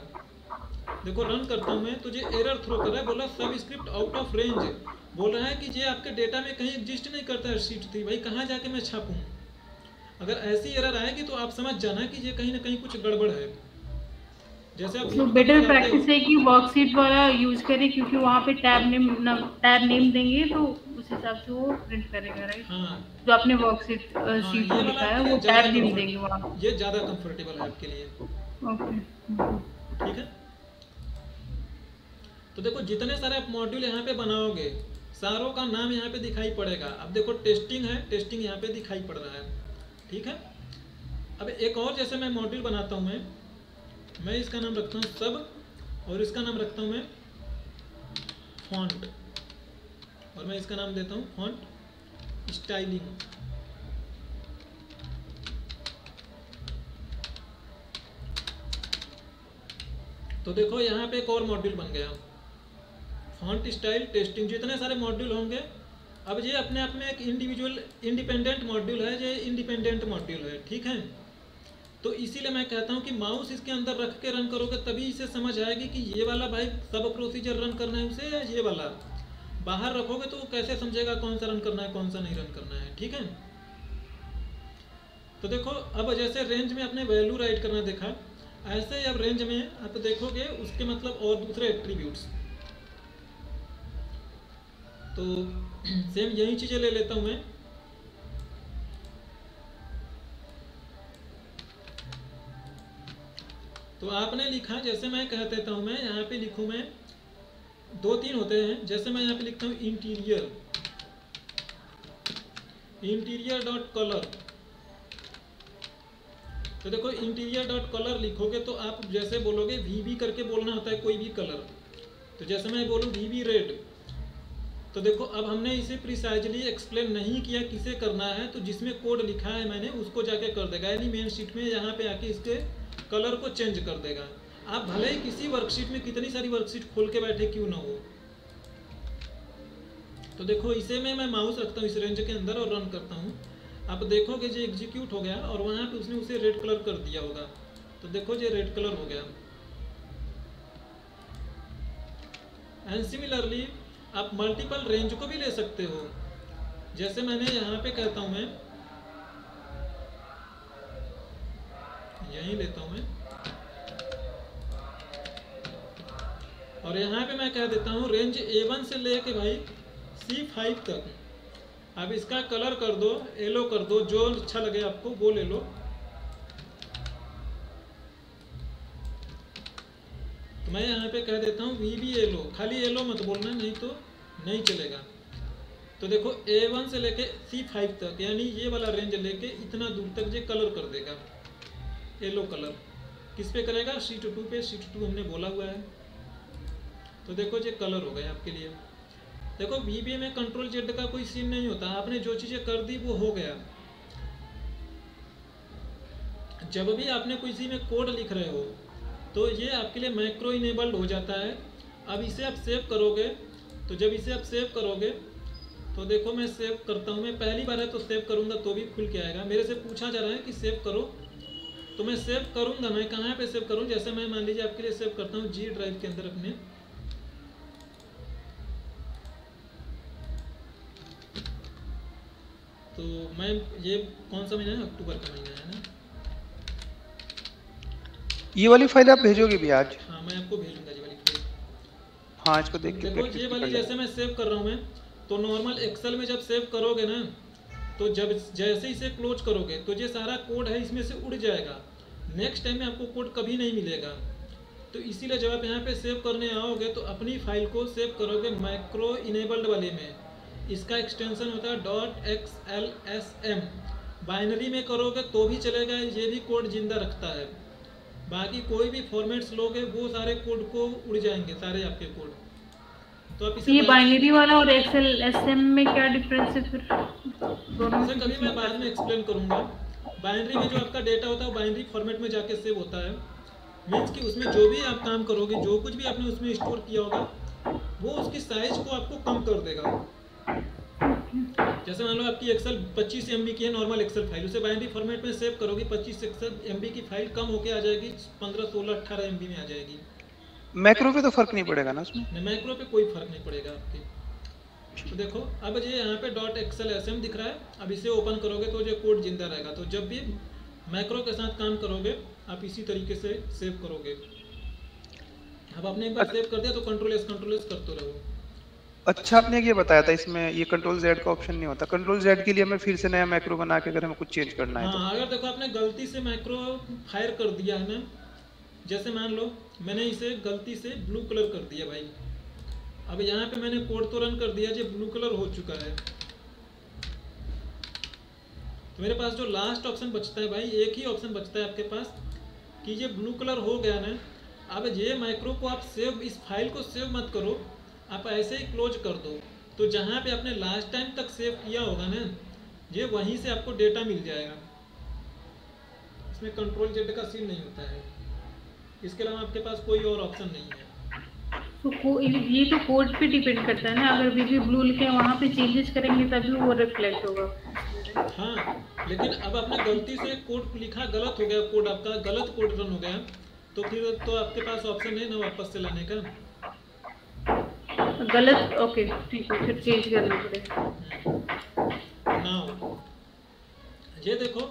देखो रन करता हूँ मैं तो ये एरर थ्रो कर रहा है, बोला सब स्क्रिप्ट आउट ऑफ रेंज, बोल रहा है कि ये आपके डेटा में कहीं एग्जिस्ट नहीं करता है शीट 3, भाई कहाँ जाके मैं छापूँ। अगर ऐसी एरर आएगी तो आप समझ जाना कि ये कहीं ना कहीं कुछ गड़बड़ है। जैसे आप तो बेटर प्रैक्टिस है कि वर्कशीट वाला यूज करें, क्योंकि वहाँ पे टैब नेम देंगे तो उस हिसाब से वो प्रिंट करेगा, राइट? हाँ, जो आपने वर्कशीट शीट में लिखा है वो टैब नेम देंगे वहाँ। ये ज़्यादा कंफर्टेबल है आपके लिए। ओके, ठीक है। तो देखो जितने सारे आप मॉड्यूल यहाँ पे बनाओगे सारों का नाम यहाँ पे दिखाई पड़ेगा। अब देखो टेस्टिंग है, टेस्टिंग यहाँ पे दिखाई पड़ रहा है, ठीक है। अब एक और जैसे मैं मॉड्यूल बनाता हूँ, मैं इसका नाम रखता हूँ सब, और इसका नाम रखता हूँ मैं फॉन्ट, और मैं इसका नाम देता हूँ फॉन्ट स्टाइलिंग। तो देखो यहाँ पे एक और मॉड्यूल बन गया, फॉन्ट स्टाइल टेस्टिंग। जितने सारे मॉड्यूल होंगे, अब ये अपने आप में एक इंडिपेंडेंट मॉड्यूल है, ये इंडिपेंडेंट मॉड्यूल है, ठीक है। तो इसीलिए मैं कहता हूँ कि माउस इसके अंदर रख के रन करोगे तभी इसे समझ आएगी कि ये वाला भाई सब प्रोसीजर रन करना है उसे, या ये वाला। बाहर रखोगे तो वो कैसे समझेगा कौन सा रन करना है कौन सा नहीं रन करना है, ठीक है। तो देखो अब जैसे रेंज में अपने वैल्यू राइट करना देखा, ऐसे ही अब रेंज में आप देखोगे उसके मतलब और दूसरे एट्रीब्यूट्स। तो सेम यही चीज़ें ले लेता हूँ मैं। तो आपने लिखा, जैसे मैं कह देता हूँ, मैं यहाँ पे लिखूँ, मैं 2-3 होते हैं, जैसे मैं यहाँ पे लिखता हूँ इंटीरियर डॉट कलर। तो देखो इंटीरियर डॉट कलर लिखोगे तो आप जैसे बोलोगे वीबी करके बोलना होता है कोई भी कलर। तो जैसे मैं बोलूँ वीबी रेड, तो देखो अब हमने इसे प्रिसाइजली एक्सप्लेन नहीं किया किसे करना है, तो जिसमें कोड लिखा है मैंने उसको जाके कर देगा, यानी मेन शीट में यहाँ पे आके इसके कलर को चेंज कर देगा। आप भले ही किसी वर्कशीट में कितनी सारी वर्कशीट खोल के बैठे क्यों ना हो। तो देखो इसे में मैं माउस रखता हूँ इस रेंज के अंदर और रन करता हूँ। आप देखोगे जो एग्जीक्यूट हो गया और वहाँ पे उसने उसे रेड कलर कर दिया होगा। तो देखो ये रेड कलर हो गया। एंड सिमिलरली आप मल्टीपल रेंज को भी ले सकते हो। जैसे मैंने यहाँ पे कहता हूँ, मैं यहीं लेता हूँ मैं, और यहाँ पे मैं कह देता हूँ रेंज A1 से लेके भाई C5 तक। अब इसका कलर कर दो, येलो कर दो, जो अच्छा लगे आपको वो ले लो। तो मैं यहाँ पे कह देता हूँ VB येलो, खाली येलो मत बोलना नहीं तो नहीं चलेगा। तो देखो A1 से लेके C5 तक, यानी ये वाला रेंज लेके इतना दूर तक ये कलर कर देगा, येलो कलर। किस पे करेगा? शीट 2 पे। शीट 2 हमने बोला हुआ है। तो देखो ये कलर हो गया आपके लिए। देखो VBA में कंट्रोल जेड का कोई सीन नहीं होता, आपने जो चीज़ें कर दी वो हो गया। जब भी आपने किसी में कोड लिख रहे हो तो ये आपके लिए मैक्रो इनेबल्ड हो जाता है। अब इसे आप सेव करोगे, तो जब इसे आप सेव करोगे तो देखो मैं सेव करता हूँ। मैं पहली बार है तो सेव करूँगा तो भी खुल के आएगा। मेरे से पूछा जा रहा है कि सेव करो, तो मैं सेव करूँगा। मैं कहाँ पे सेव करूँ? जैसे मैं मान लीजिए आपके लिए सेव करता हूँ G ड्राइव के अंदर अपने। तो मैं ये कौन सा महीना है? अक्टूबर का महीना है ना। ये वाली फाइल आप भेजोगे भी आज? हाँ मैं आपको भेजूंगा ये वाली फाइल। हाँ इसको देख के देखो ये वाली जैसे मैं सेव कर रहा हूँ मैं, तो नॉर्मल एक्सेल में जब सेव करोगे ना, तो जब जैसे इसे क्लोज करोगे तो ये सारा कोड है इसमें से उड़ जाएगा। नेक्स्ट टाइम में आपको कोड कभी नहीं मिलेगा। तो इसीलिए जब आप यहाँ पे सेव करने आओगे तो अपनी फाइल को सेव करोगे मैक्रो इनेबल्ड वाले में। इसका एक्सटेंशन होता है .xlsm। बाइनरी में करोगे तो भी चलेगा, ये भी कोड जिंदा रखता है। बाकी कोई भी फॉर्मेट्स लोगे वो सारे कोड को उड़ जाएंगे, सारे आपके कोड। तो आप इसे ये बाइनरी वाला और XLSM में क्या डिफरेंस है फिर दोनों से? कभी मैं बाद में एक्सप्लेन करूंगा। बाइनरी में जो आपका डेटा होता है वो बाइनरी फॉर्मेट में जाके सेव होता है। मीन्स कि उसमें जो भी आप काम करोगे, जो कुछ भी आपने उसमें स्टोर किया होगा, वो उसकी साइज को आपको कम कर देगा। जैसे मान लो आपकी एक्सेल 25 MB की है, नॉर्मल एक्सेल फाइल, उसे बाइनरी फॉर्मेट में सेव करोगे, 25 MB की फाइल कम होके आ जाएगी, 15, 16, 18 MB में आ जाएगी। मैक्रो पे तो फर्क नहीं पड़ेगा ना उसमें? नहीं, मैक्रो पे कोई फर्क नहीं पड़ेगा आपके। तो देखो अब ये यहाँ पे .xlsm दिख रहा है। अब इसे ओपन करोगे तो ये कोड जिंदा रहेगा। तो जब भी मैक्रो के साथ काम करोगे आप इसी तरीके से सेव करोगे। अब आपने एक बार सेव कर दिया तो कंट्रोल एस करते रहो। अच्छा, आपने ये बताया था इसमें ये कंट्रोल Z का ऑप्शन नहीं होता। कंट्रोल Z के लिए हमें फिर से नया मैक्रो बना के अगर हमें कुछ चेंज करना है तो? हाँ, अगर देखो आपने गलती से मैक्रो फायर कर दिया है ना, जैसे मान लो मैंने इसे गलती से ब्लू कलर कर दिया भाई। अब यहाँ पे मैंने कोड तो रन कर दिया, जो ब्लू कलर हो चुका है। तो मेरे पास जो लास्ट ऑप्शन बचता है भाई, एक ही ऑप्शन बचता है आपके पास कि ये ब्लू कलर हो गया ना। अब ये मैक्रो को आप सेव, इस फाइल को सेव मत करो, आप ऐसे ही क्लोज कर दो। तो जहाँ पे आपने लास्ट टाइम तक सेव किया होगा ना, ये वहीं से आपको डेटा मिल जाएगा। इसमें कंट्रोल जेड का सीन नहीं होता है। इसके अलावा आपके पास कोई और ऑप्शन नहीं है। तो ये तो कोड पे डिपेंड करता है ना। अगर VB ब्लू लिखे वहाँ पे चेंजेस करेंगे तभी वो रिफ्लेक्ट होगा। हाँ, लेकिन अब आपने गलती से कोड लिखा, गलत हो गया, कोड आपका गलत कोड रन हो गया, तो फिर तो आपके पास ऑप्शन है ना वापस से लाने का। गलत, ओके ठीक है, फिर चेंज करना पड़ेगा। नाउ ये देखो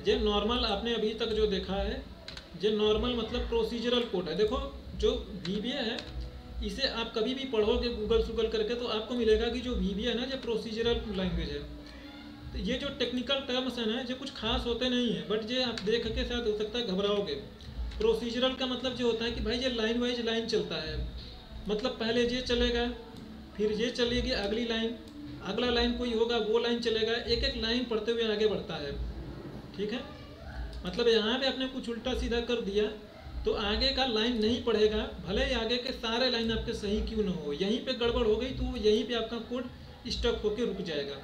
ये नॉर्मल आपने अभी तक जो देखा है, ये नॉर्मल मतलब प्रोसीजरल कोड है। देखो जो VBA है इसे आप कभी भी पढ़ोगे गूगल करके तो आपको मिलेगा कि जो VBA है ना, ये प्रोसीजरल लैंग्वेज है। तो ये जो टेक्निकल टर्म्स है ना, ये कुछ खास होते नहीं है, बट ये आप देख के साथ हो सकता है घबराओगे। प्रोसीजरल का मतलब जो होता है कि भाई ये लाइन वाइज लाइन चलता है, मतलब पहले ये चलेगा, फिर ये चलेगी अगली लाइन, अगला लाइन कोई होगा वो लाइन चलेगा, एक एक लाइन पढ़ते हुए आगे बढ़ता है। ठीक है, मतलब यहाँ पे आपने कुछ उल्टा सीधा कर दिया तो आगे का लाइन नहीं पढ़ेगा, भले ही आगे के सारे लाइन आपके सही क्यों ना हो, यहीं पे गड़बड़ हो गई तो यहीं पे आपका कोड स्टक होके रुक जाएगा।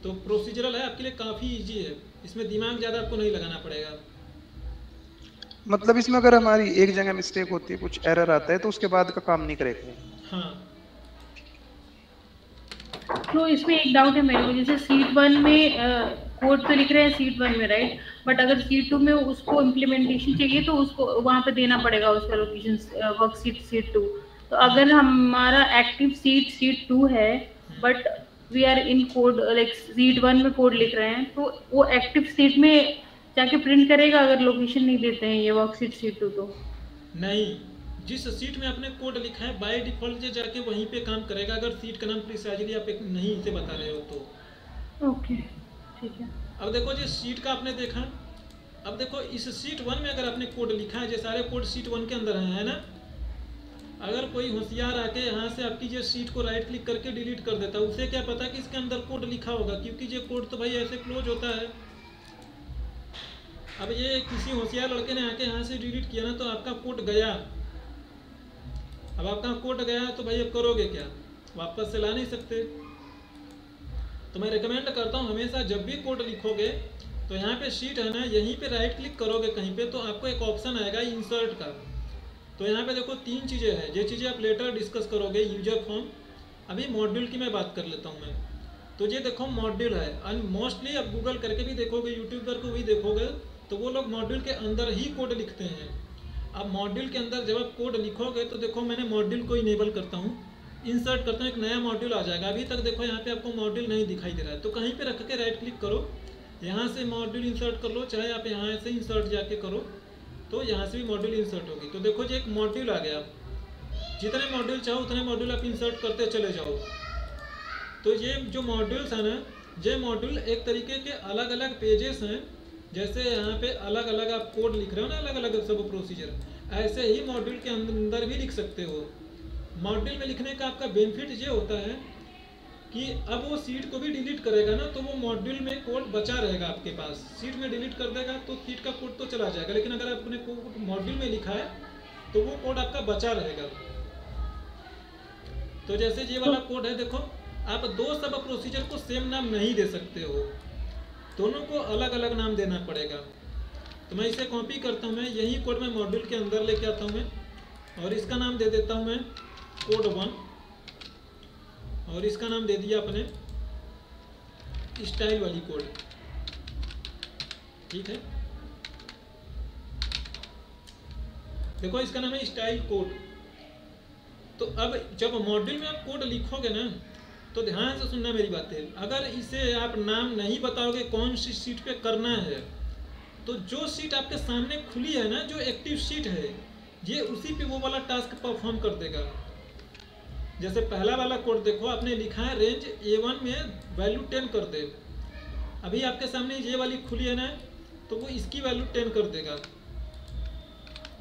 तो प्रोसीजरल है आपके लिए काफ़ी इजी है, इसमें दिमाग ज़्यादा आपको नहीं लगाना पड़ेगा। मतलब इसमें अगर हमारी एक जगह मिस्टेक होती है, कुछ एरर आता है, तो उसके बाद का काम नहीं करेगा। हाँ, तो इसमें एक डाउट है मेरे को, जैसे सीट 1 में कोड तो लिख रहे हैं सीट 1 में, राइट, बट अगर सीट 2 में उसको इम्प्लीमेंटेशन चाहिए तो उसको वहाँ पे देना पड़ेगा उसका लोकेशन, वर्कशीट सीट 2। तो अगर हमारा एक्टिव सीट 2 है but we are in code like sheet 1 में कोड लिख रहे हैं, तो वो एक्टिव सीट में जाके प्रिंट करेगा अगर लोकेशन नहीं देते हैं ये वर्कशीट सीट 2? तो नहीं, जिस सीट में आपने कोड लिखा है बाय डिफॉल्ट ये जाके वहीं पे काम करेगा, अगर सीट का नाम प्रिसाइजली आप एक नहीं इसे बता रहे हो तो। ओके, ठीक है। अब देखो जिस सीट का आपने देखा, अब देखो इस सीट 1 में अगर आपने कोड लिखा है, ये सारे कोड सीट 1 के अंदर है ना, अगर कोई होशियार आके यहाँ से आपकी ये सीट को राइट क्लिक करके डिलीट कर देता, उसे क्या पता कि इसके अंदर कोड लिखा होगा, क्योंकि ये कोड तो भाई ऐसे क्लोज होता है। अब ये किसी होशियार लड़के ने आके यहाँ से डिलीट किया ना तो आपका कोड गया। अब आपका कोड गया तो भाई अब करोगे क्या, वापस से ला नहीं सकते। तो मैं रिकमेंड करता हूँ हमेशा जब भी कोड लिखोगे तो यहाँ पे शीट है ना, यहीं पे राइट क्लिक करोगे कहीं पे तो आपको एक ऑप्शन आएगा इंसर्ट का। तो यहाँ पे देखो 3 चीज़ें हैं, ये चीज़ें आप लेटर डिस्कस करोगे। यूजर फॉर्म, अभी मॉड्यूल की मैं बात कर लेता हूँ मैं। तो ये देखो मॉड्यूल है, एंड मोस्टली आप गूगल करके भी देखोगे, यूट्यूब करके भी देखोगे, तो वो लोग मॉड्यूल के अंदर ही कोड लिखते हैं। अब मॉड्यूल के अंदर जब आप कोड लिखोगे तो देखो मैंने मॉड्यूल को इनेबल करता हूँ, इंसर्ट करता हूँ, एक नया मॉड्यूल आ जाएगा। अभी तक देखो यहाँ पे आपको मॉड्यूल नहीं दिखाई दे रहा है, तो कहीं पे रख के राइट क्लिक करो, यहाँ से मॉड्यूल इंसर्ट कर लो, चाहे आप यहाँ से इंसर्ट जाके करो तो यहाँ से भी मॉड्यूल इंसर्ट होगी। तो देखो जो एक मॉड्यूल आ गया, जितने मॉड्यूल चाहो उतने मॉड्यूल आप इंसर्ट करते चले जाओ। तो ये जो मॉड्यूल्स हैं ना, ये मॉड्यूल एक तरीके के अलग अलग पेजेस हैं, जैसे यहाँ पे अलग अलग आप कोड लिख रहे हो ना, अलग अलग सब प्रोसीजर, ऐसे ही मॉड्यूल के अंदर भी लिख सकते हो। मॉड्यूल में लिखने का आपका बेनिफिट ये होता है कि अब वो सीट को भी डिलीट करेगा ना तो वो मॉड्यूल में कोड बचा रहेगा आपके पास। सीट में डिलीट कर देगा तो सीट का कोड तो चला जाएगा, लेकिन अगर आपने कोड मॉड्यूल में लिखा है तो वो कोड आपका बचा रहेगा। तो जैसे ये वाला कोड है, देखो आप 2 सब प्रोसीजर को सेम नाम नहीं दे सकते हो, दोनों को अलग अलग नाम देना पड़ेगा। तो मैं इसे कॉपी करता हूँ, मैं यही कोड मैं मॉड्यूल के अंदर लेके आता हूँ मैं, और इसका नाम दे देता हूँ मैं कोड 1, और इसका नाम दे दिया अपने स्टाइल वाली कोड। ठीक है, देखो इसका नाम है स्टाइल कोड। तो अब जब मॉड्यूल में आप कोड लिखोगे ना तो ध्यान से सुनना मेरी बातें। अगर इसे आप नाम नहीं बताओगे कौन सी सीट पे करना है, तो जो सीट आपके सामने खुली है ना, जो एक्टिव सीट है, ये उसी पे वो वाला टास्क परफॉर्म कर देगा। जैसे पहला वाला कोड देखो, आपने लिखा है रेंज A1 में वैल्यू 10 कर दे। अभी आपके सामने ये वाली खुली है ना, तो वो इसकी वैल्यू 10 कर देगा,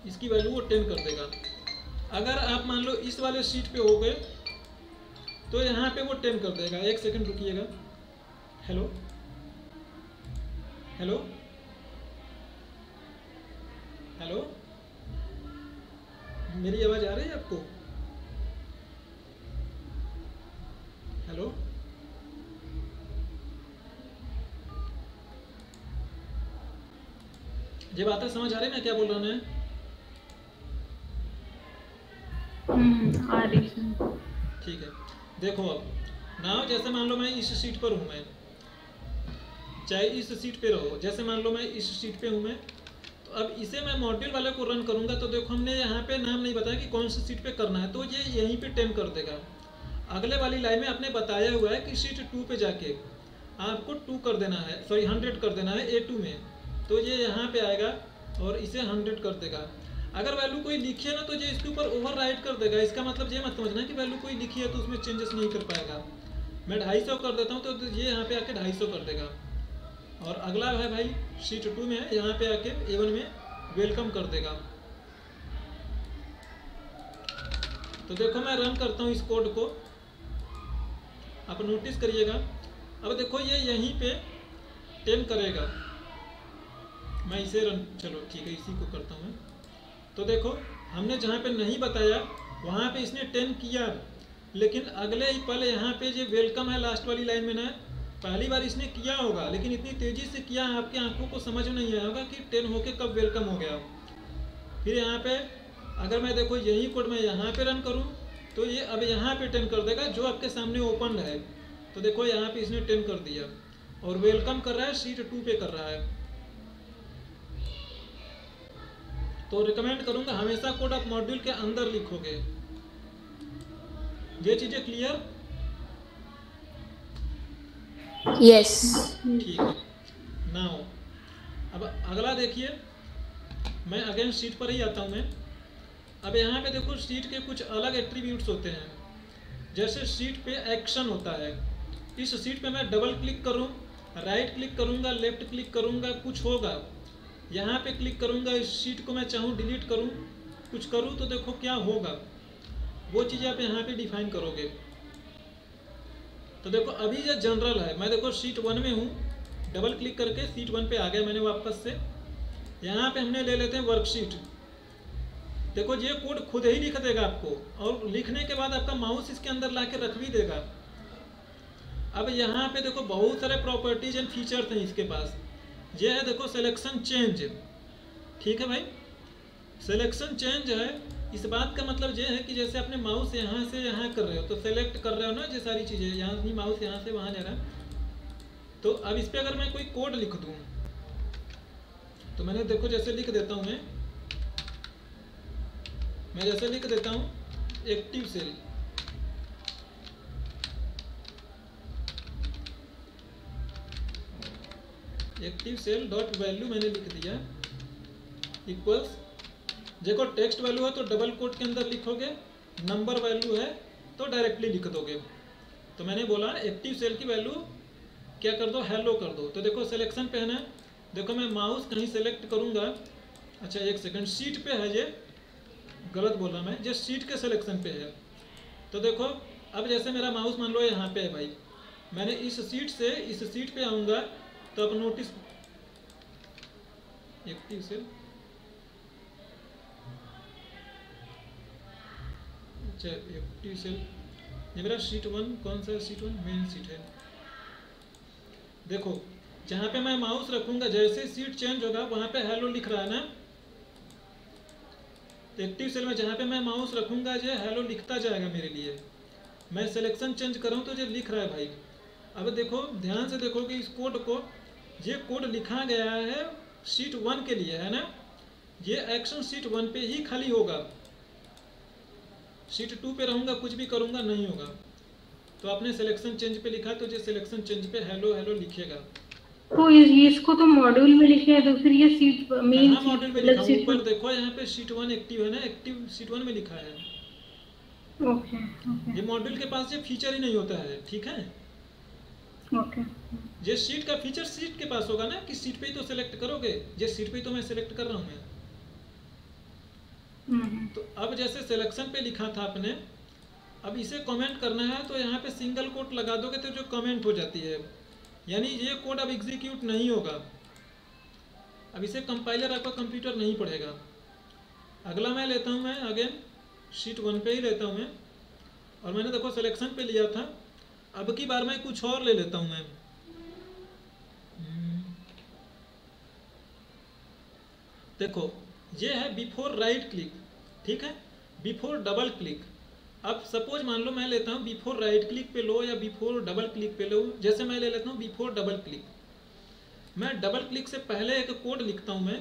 इसकी वैल्यू वो 10 कर देगा। अगर आप मान लो इस वाले सीट पे हो गए तो यहाँ पे वो 10 कर देगा। एक सेकंड रुकिएगा। हेलो हेलो हेलो, मेरी आवाज़ आ रही है आपको? हेलो, ये बातें समझ आ रही है मैं क्या बोल रहा हूँ? आ रही है। ठीक है, देखो अब नाउ जैसे मान लो मैं इस सीट पर हूँ, मैं चाहे इस सीट पे रहो, जैसे मान लो मैं इस सीट पे हूँ मैं, तो अब इसे मैं मॉड्यूल वाले को रन करूँगा तो देखो हमने यहाँ पे नाम नहीं बताया कि कौन सी सीट पे करना है, तो ये यहीं पे 10 कर देगा। अगले वाली लाइन में आपने बताया हुआ है कि सीट 2 पे जाके, आपको 2 कर देना है, सॉरी 100 कर देना है A2 में, तो ये यहाँ पे आएगा और इसे 100 कर देगा। अगर वैल्यू कोई लिखी है ना तो ये इसके ऊपर ओवरराइड कर देगा। इसका मतलब ये मत समझना कि वैल्यू कोई लिखी है तो उसमें चेंजेस नहीं कर पाएगा। मैं 250 कर देता हूँ तो ये यहाँ पे आके 250 कर देगा। और अगला है भाई शीट 2 में है, यहाँ पे आके A1 में वेलकम कर देगा। तो देखो मैं रन करता हूँ इस कोड को, आप नोटिस करिएगा। अब देखो ये यहीं पे 10 करेगा, मैं इसे रन, चलो ठीक है इसी को करता हूँ मैं। तो देखो हमने जहाँ पे नहीं बताया वहाँ पे इसने 10 किया, लेकिन अगले ही पल यहाँ पे जो वेलकम है लास्ट वाली लाइन में ना, पहली बार इसने किया होगा लेकिन इतनी तेज़ी से किया आपकी आंखों को समझ में नहीं आया होगा कि 10 होके कब वेलकम हो गया। फिर यहाँ पे अगर मैं देखो यही कोड मैं यहाँ पे रन करूँ तो ये अब यहाँ पे 10 कर देगा जो आपके सामने ओपन है। तो देखो यहाँ पे इसने 10 कर दिया और वेलकम कर रहा है, शीट 2 पे कर रहा है। तो रिकमेंड करूँगा हमेशा कोड आप मॉड्यूल के अंदर लिखोगे। ये चीज़ें क्लियर? यस ठीक है। नाउ अब अगला देखिए, मैं अगेन शीट पर ही आता हूँ मैं। अब यहाँ पे देखो शीट के कुछ अलग एट्रीब्यूट्स होते हैं। जैसे शीट पे एक्शन होता है, इस शीट पे मैं डबल क्लिक करूँ, राइट क्लिक करूँगा, लेफ्ट क्लिक करूँगा, कुछ होगा। यहाँ पे क्लिक करूँगा, इस शीट को मैं चाहूँ डिलीट करूँ, कुछ करूँ तो देखो क्या होगा, वो चीज़ आप यहाँ पे डिफाइन करोगे। तो देखो अभी ये जनरल है, मैं देखो शीट 1 में हूँ, डबल क्लिक करके शीट 1 पे आ गया मैंने वापस से। यहाँ पे हमने ले लेते हैं वर्कशीट। देखो ये कोड खुद ही लिख देगा आपको, और लिखने के बाद आपका माउस इसके अंदर ला के रख भी देगा। अब यहाँ पे देखो बहुत सारे प्रॉपर्टीज एंड फीचर्स हैं इसके पास। ये है देखो सिलेक्शन चेंज, ठीक है भाई। सिलेक्शन चेंज है, इस बात का मतलब ये है कि जैसे अपने माउस यहाँ से यहाँ कर रहे हो तो सेलेक्ट कर रहे हो ना, ये सारी चीज़ें यहाँ नहीं, माउस यहाँ से वहाँ जा रहा है। तो अब इस पर अगर मैं कोई कोड लिख दूँ तो मैंने देखो जैसे लिख देता हूँ मैं जैसे लिख देता हूँ active cell, active cell dot value मैंने लिख दिया इक्वल्स, देखो टेक्स्ट वैल्यू है तो डबल कोट के अंदर लिखोगे, नंबर वैल्यू है तो डायरेक्टली लिख दोगे। तो मैंने बोला एक्टिव सेल की वैल्यू क्या कर दो, हेलो कर दो। तो देखो सिलेक्शन पे है ना, देखो मैं माउस कहीं सेलेक्ट करूँगा, अच्छा एक सेकंड, शीट पे है, ये गलत बोला मैं, जो शीट के सिलेक्शन पे है। तो देखो अब जैसे मेरा माउस मान लो यहाँ पे है भाई, मैंने इस शीट से इस शीट पे आऊँगा तो अब नोटिस एक्टिव सेल, अच्छा एक्टिव सेल, ये मेरा शीट 1 कौन सा है, शीट 1 मेन शीट है। देखो जहाँ पे मैं माउस रखूँगा जैसे सीट चेंज होगा वहाँ पे हेलो लिख रहा है ना, एक्टिव सेल में जहाँ पे मैं माउस रखूँगा जो हेलो लिखता जाएगा मेरे लिए। मैं सिलेक्शन चेंज करूँ तो ये लिख रहा है भाई। अब देखो ध्यान से देखो कि इस कोड को, ये कोड लिखा गया है शीट 1 के लिए है ना, ये एक्शन शीट 1 पे ही खाली होगा, शीट 2 पे रहूँगा कुछ भी करूँगा नहीं होगा। तो आपने सिलेक्शन चेंज पे लिखा तो ये सिलेक्शन चेंज पे हेलो हेलो लिखेगा। तो इसको तो मॉड्यूल में लिखे हैं, तो फिर ये सीट मेन मॉड्यूल में लिखा है, ऊपर देखो यहाँ पे शीट 1 एक्टिव है ना, एक्टिव शीट 1 में लिखा है। ओके ये मॉड्यूल के पास ये फीचर ही नहीं होता है, ठीक है। ओके, ये शीट का फीचर शीट के पास होगा ना, कि शीट पे ही तो सिलेक्ट करोगे, ये शीट पे ही तो मैं सिलेक्ट कर रहा हूँ मैं। तो अब जैसे सिलेक्शन पे लिखा था आपने, अब इसे कमेंट करना है तो यहाँ पे सिंगल कोट लगा दोगे तो जो कमेंट हो जाती है, यानी ये कोड अब एग्जीक्यूट नहीं होगा। अब इसे कंपाइलर आपका कंप्यूटर नहीं पढ़ेगा। अगला मैं लेता हूँ, मैं अगेन शीट 1 पे ही लेता हूँ मैं, और मैंने देखो सिलेक्शन पे लिया था, अब की बार मैं कुछ और ले लेता हूँ मैं। देखो ये है बिफोर राइट क्लिक, ठीक है, बिफोर डबल क्लिक। अब सपोज मान लो मैं लेता हूँ बिफोर राइट क्लिक पे लो या बिफोर डबल क्लिक पे लो, जैसे मैं ले लेता हूँ बिफोर डबल क्लिक। मैं डबल क्लिक से पहले एक कोड लिखता हूँ मैं,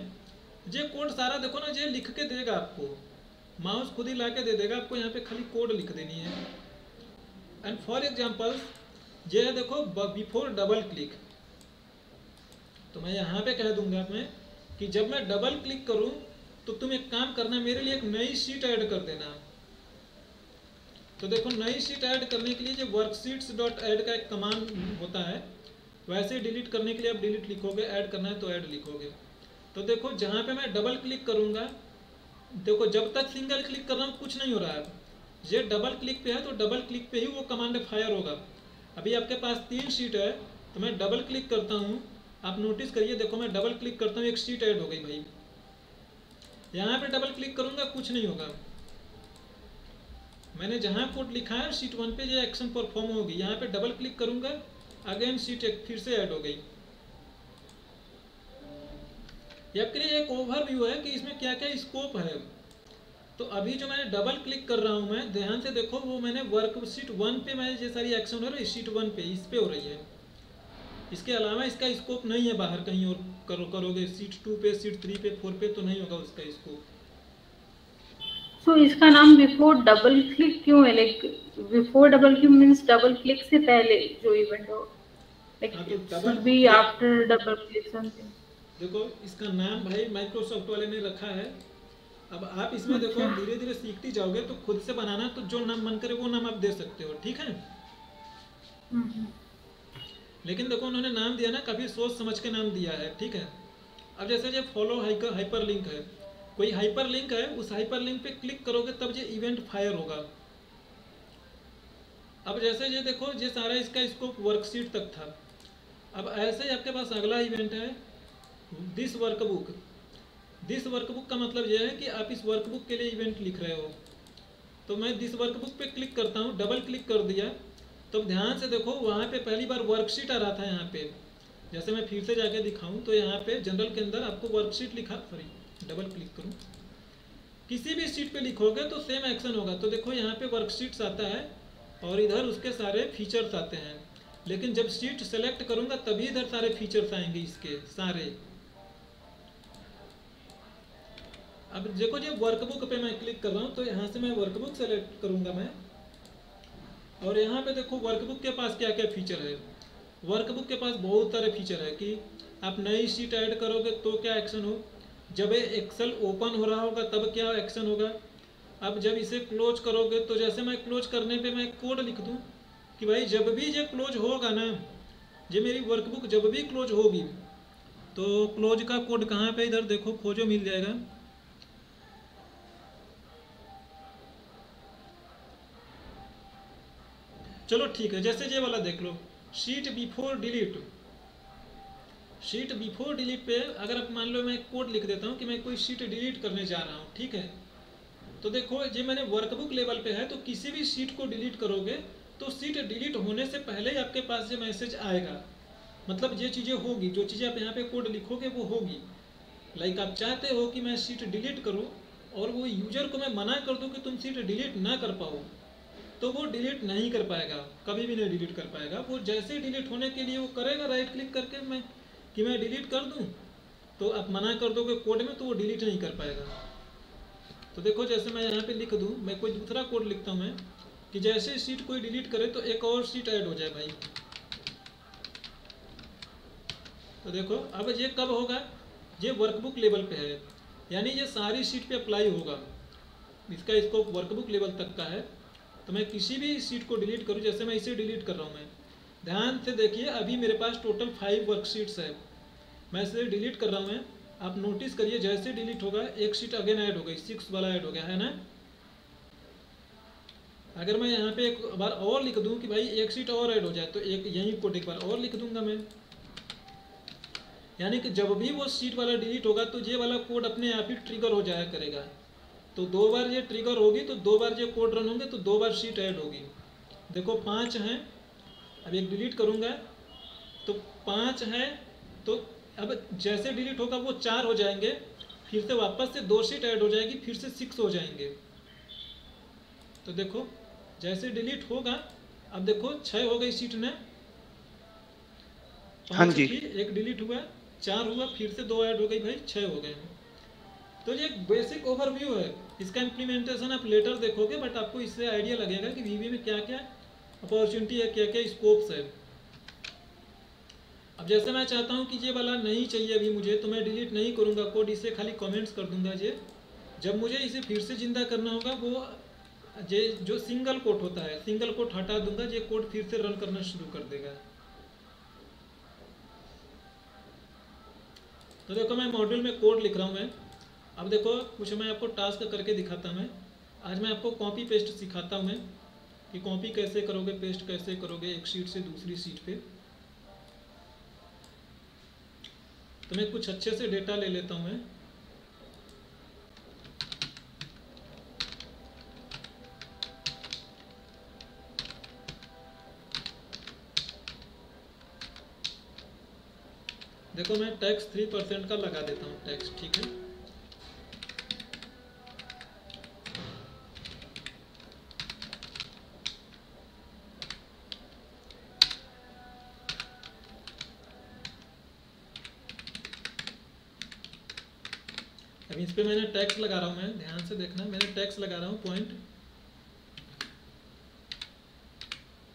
ये कोड सारा देखो ना, ये लिख के देगा आपको, माउस खुद ही ला के दे देगा आपको, यहाँ पे खाली कोड लिख देनी है। एंड फॉर एग्जाम्पल ये है देखो बिफोर डबल क्लिक। तो मैं यहाँ पे कह दूंगा मैं कि जब मैं डबल क्लिक करूँ तो तुम एक काम करना, मेरे लिए एक नई शीट ऐड कर देना। तो देखो नई शीट ऐड करने के लिए जो वर्कशीट्स डॉट ऐड का एक कमांड होता है, वैसे डिलीट करने के लिए आप डिलीट लिखोगे, ऐड करना है तो ऐड लिखोगे। तो देखो जहाँ पे मैं डबल क्लिक करूँगा, देखो जब तक सिंगल क्लिक कर रहा हूँ कुछ नहीं हो रहा है। ये डबल क्लिक पे है तो डबल क्लिक पे ही वो कमांड फायर होगा। अभी आपके पास 3 शीट है तो मैं डबल क्लिक करता हूँ, आप नोटिस करिए, देखो मैं डबल क्लिक करता हूँ, एक शीट ऐड हो गई भाई। यहाँ पे डबल क्लिक करूँगा कुछ नहीं होगा। मैंने जहाँ कोड लिखा है शीट 1 पे ये एक्शन परफॉर्म होगी, यहाँ पे डबल क्लिक करूँगा, अगेन शीट एक फिर से ऐड हो गई। ये आपके लिए एक ओवरव्यू है कि इसमें क्या क्या स्कोप है। तो अभी जो मैंने डबल क्लिक कर रहा हूँ, मैं ध्यान से देखो, वो मैंने वर्कशीट 1 पे मैं ये सारी एक्शन हो रही है, शीट 1 पे इस पे हो रही है। इसके अलावा इसका स्कोप नहीं है बाहर कहीं और करोगे, शीट 2 पे, शीट 3 पे, 4 पे तो नहीं होगा उसका स्कोप। सो इसका नाम बिफोर डबल क्लिक क्यों है? Like before double click means double click से पहले जो इवेंट हो, like should be after double click something. देखो इसका नाम भाई माइक्रोसॉफ्ट वाले ने रखा है। अब आप इसमें देखो धीरे धीरे सीखती जाओगे तो खुद से बनाना, तो जो नाम मन करे वो नाम आप दे सकते हो, ठीक है। लेकिन देखो उन्होंने नाम दिया ना, काफी सोच समझ के नाम दिया है, ठीक है। अब जैसे ये फॉलो हाइपर लिंक है, कोई हाइपर लिंक है, उस हाइपर लिंक पे क्लिक करोगे तब ये इवेंट फायर होगा। अब जैसे ये देखो ये सारा इसका स्कोप वर्कशीट तक था। अब ऐसे ही आपके पास अगला इवेंट है दिस वर्कबुक। दिस वर्कबुक का मतलब यह है कि आप इस वर्कबुक के लिए इवेंट लिख रहे हो। तो मैं दिस वर्कबुक पे क्लिक करता हूँ, डबल क्लिक कर दिया, तो ध्यान से देखो वहाँ पे पहली बार वर्कशीट आ रहा था। यहाँ पे जैसे मैं फिर से जाके दिखाऊं तो यहाँ पे जनरल के अंदर आपको वर्कशीट लिखा, सॉरी डबल क्लिक करूँ, किसी भी शीट पे लिखोगे तो सेम एक्शन होगा। तो देखो यहाँ पे वर्कशीट्स आता है और इधर उसके सारे फीचर्स आते हैं। लेकिन जब शीट सेलेक्ट करूँगा तभी इधर सारे फीचर्स आएंगे इसके सारे। अब देखो जो वर्कबुक पे मैं क्लिक कर रहा हूँ तो यहाँ से मैं वर्कबुक सेलेक्ट करूँगा मैं, और यहाँ पे देखो वर्कबुक के पास क्या क्या फीचर है। वर्कबुक के पास बहुत सारे फीचर है कि आप नई शीट ऐड करोगे तो क्या एक्शन हो, जब एक्सेल ओपन हो रहा होगा तब क्या एक्शन होगा, अब जब इसे क्लोज करोगे तो जैसे मैं क्लोज करने पे मैं कोड लिख दूँ कि भाई जब भी ये क्लोज होगा ना, ये मेरी वर्कबुक जब भी क्लोज होगी, तो क्लोज का कोड कहाँ पे, इधर देखो खोजो मिल जाएगा। चलो ठीक है, जैसे ये वाला देख लो, sheet before delete. Sheet before delete पे अगर आप मान लो मैं कोड लिख देता हूँ कि मैं कोई शीट डिलीट करने जा रहा हूँ, ठीक है। तो देखो ये मैंने वर्कबुक लेवल पे है, तो किसी भी शीट को डिलीट करोगे तो शीट डिलीट होने से पहले ही आपके पास ये मैसेज आएगा। मतलब ये चीज़ें होगी, जो चीज़ें आप यहाँ पे कोड लिखोगे वो होगी। लाइक आप चाहते हो कि मैं शीट डिलीट करूँ और वो यूजर को मैं मना कर दूँ कि तुम शीट डिलीट ना कर पाओ, तो वो डिलीट नहीं कर पाएगा, कभी भी नहीं डिलीट कर पाएगा। वो जैसे ही डिलीट होने के लिए वो करेगा राइट क्लिक करके मैं कि मैं डिलीट कर दूं, तो आप मना कर दोगे कोड में तो वो डिलीट नहीं कर पाएगा। तो देखो जैसे मैं यहाँ पे लिख दूं, मैं कोई दूसरा कोड लिखता हूँ मैं कि जैसे शीट कोई डिलीट करे तो एक और शीट ऐड हो जाए भाई। तो देखो अब ये कब होगा, ये वर्कबुक लेवल पे है, यानी ये सारी शीट पे अप्लाई होगा। इसका स्कोप वर्कबुक लेवल तक का है। तो मैं किसी भी शीट को डिलीट करूँ, जैसे मैं इसे डिलीट कर रहा हूँ, मैं ध्यान से देखिए अभी मेरे पास टोटल 5 वर्कशीट्स है, मैं इसे डिलीट कर रहा हूँ। मैं आप नोटिस करिए जैसे डिलीट होगा एक शीट अगेन ऐड हो गई, 6 वाला ऐड हो गया है ना। अगर मैं यहाँ पे एक बार और लिख दूँ कि भाई एक शीट और ऐड हो जाए, तो एक यही कोड एक बार और लिख दूंगा मैं, यानी कि जब भी वो शीट वाला डिलीट होगा तो ये वाला कोड अपने आप ही ट्रिगर हो जाया करेगा। तो 2 बार ये ट्रिगर होगी तो 2 बार ये कोड रन होंगे तो 2 बार शीट ऐड होगी। देखो 5 हैं, अब एक डिलीट करूँगा तो 5 हैं, तो अब जैसे डिलीट होगा वो 4 हो जाएंगे, फिर से वापस से 2 शीट ऐड हो जाएगी, फिर से 6 हो जाएंगे। तो देखो जैसे डिलीट होगा, अब देखो 6 हो गई शीट ने, 5 थी, एक डिलीट हुआ, 4 हुआ, फिर से 2 ऐड हो गई भाई, 6 हो गए। तो ये एक बेसिक ओवरव्यू है, इसका इम्प्लीमेंटेशन आप लेटर देखोगे, बट आपको इससे आइडिया लगेगा कि वीबी में क्या क्या अपॉर्चुनिटी है, क्या क्या स्कोप्स है। अब जैसे मैं चाहता हूँ कि ये वाला नहीं चाहिए अभी मुझे, तो मैं डिलीट नहीं करूँगा कोड, इसे खाली कमेंट्स कर दूंगा। ये जब मुझे इसे फिर से जिंदा करना होगा, वो ये जो सिंगल कोट होता है, सिंगल कोट हटा दूंगा, ये कोड फिर से रन करना शुरू कर देगा। तो देखो मैं मॉड्यूल में कोड लिख रहा हूँ मैं। अब देखो कुछ मैं आपको टास्क करके दिखाता हूँ मैं। आज मैं आपको कॉपी पेस्ट सिखाता हूँ मैं, कि कॉपी कैसे करोगे, पेस्ट कैसे करोगे एक शीट से दूसरी शीट पे। तो मैं कुछ अच्छे से डेटा ले लेता हूँ मैं। देखो मैं टैक्स 3% का लगा देता हूँ टैक्स, ठीक है। अब इस पे मैंने टैक्स लगा रहा हूँ मैं, ध्यान से देखना, मैंने टैक्स लगा रहा हूँ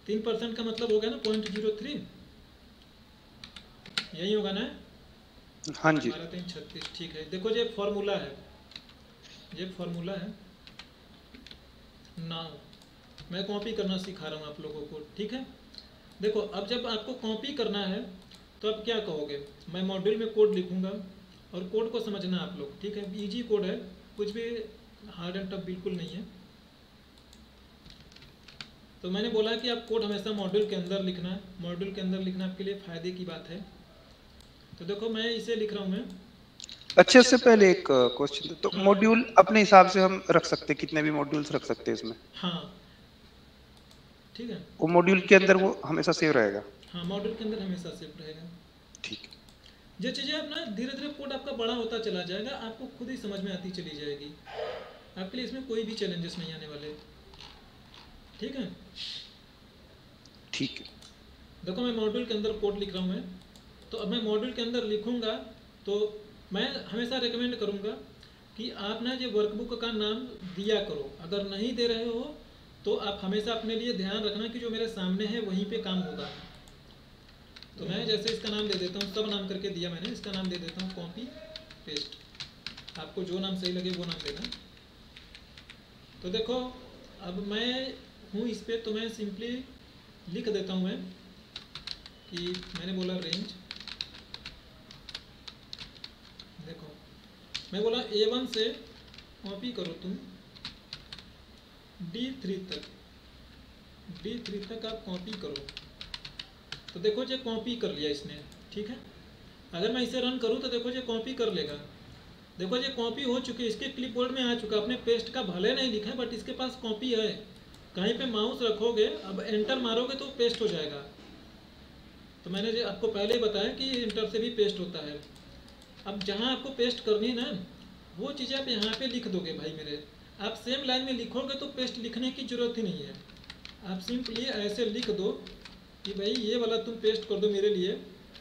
3% का मतलब हो गया ना 0.03, यही होगा ना। हाँ जी 12×3=36, ठीक है। देखो ये फॉर्मूला है, ये फॉर्मूला है। नाउ मैं कॉपी करना सिखा रहा हूँ आप लोगों को, ठीक है। देखो अब जब आपको कॉपी करना है तो आप क्या कहोगे, मैं मॉड्यूल में कोड लिखूंगा और कोड को समझना आप लोग, ठीक है। इजी कोड है, कुछ भी हार्ड एंड टफ बिल्कुल नहीं है। तो मैंने बोला कि आप कोड हमेशा मॉड्यूल के अंदर लिखना है, मॉड्यूल के अंदर लिखना आपके लिए फ़ायदे की बात है। तो देखो मैं इसे लिख रहा हूँ मैं। अच्छा, इससे पहले एक क्वेश्चन, तो मॉड्यूल अपने हिसाब से हम रख सकते हैं, कितने भी मॉड्यूल्स रख सकते हैं इसमें? हाँ ठीक है, वो मॉड्यूल के अंदर वो हमेशा सेव रहेगा? हाँ मॉड्यूल के अंदर हमेशा सेव रहेगा। ठीक है। जो चीज़ें अपना धीरे धीरे कोड आपका बड़ा होता चला जाएगा, आपको खुद ही समझ में आती चली जाएगी, आपके लिए इसमें कोई भी चैलेंजेस नहीं आने वाले, ठीक है। ठीक है। देखो मैं मॉड्यूल के अंदर कोड लिख रहा हूँ मैं। तो अब मैं मॉड्यूल के अंदर लिखूंगा तो मैं हमेशा रेकमेंड करूँगा कि आप ना ये वर्कबुक का नाम दिया करो। अगर नहीं दे रहे हो तो आप हमेशा अपने लिए ध्यान रखना कि जो मेरे सामने है वहीं पे काम होगा। तो मैं जैसे इसका नाम दे देता हूँ, सब नाम करके दिया मैंने, इसका नाम दे देता हूँ कॉपी पेस्ट। आपको जो नाम सही लगे वो नाम देना। तो देखो अब मैं हूँ इस पर, तो मैं सिंपली लिख देता हूँ मैं कि मैंने बोला रेंज, देखो मैं बोला A1 से कॉपी करो तुम D3 तक, D3 तक आप कॉपी करो। तो देखो ये कॉपी कर लिया इसने, ठीक है। अगर मैं इसे रन करूँ तो देखो ये कॉपी कर लेगा। देखो ये कॉपी हो चुकी है, इसके क्लिपबोर्ड में आ चुका। अपने पेस्ट का भले नहीं लिखा है बट इसके पास कॉपी है। कहीं पे माउस रखोगे, अब एंटर मारोगे तो पेस्ट हो जाएगा। तो मैंने जो आपको पहले ही बताया कि इंटर से भी पेस्ट होता है। अब जहाँ आपको पेस्ट करनी है ना, वो चीज़ें आप यहाँ पे लिख दोगे भाई मेरे। आप सेम लाइन में लिखोगे तो पेस्ट लिखने की ज़रूरत ही नहीं है। आप सिंपली ऐसे लिख दो कि भाई ये वाला तुम पेस्ट कर दो मेरे लिए।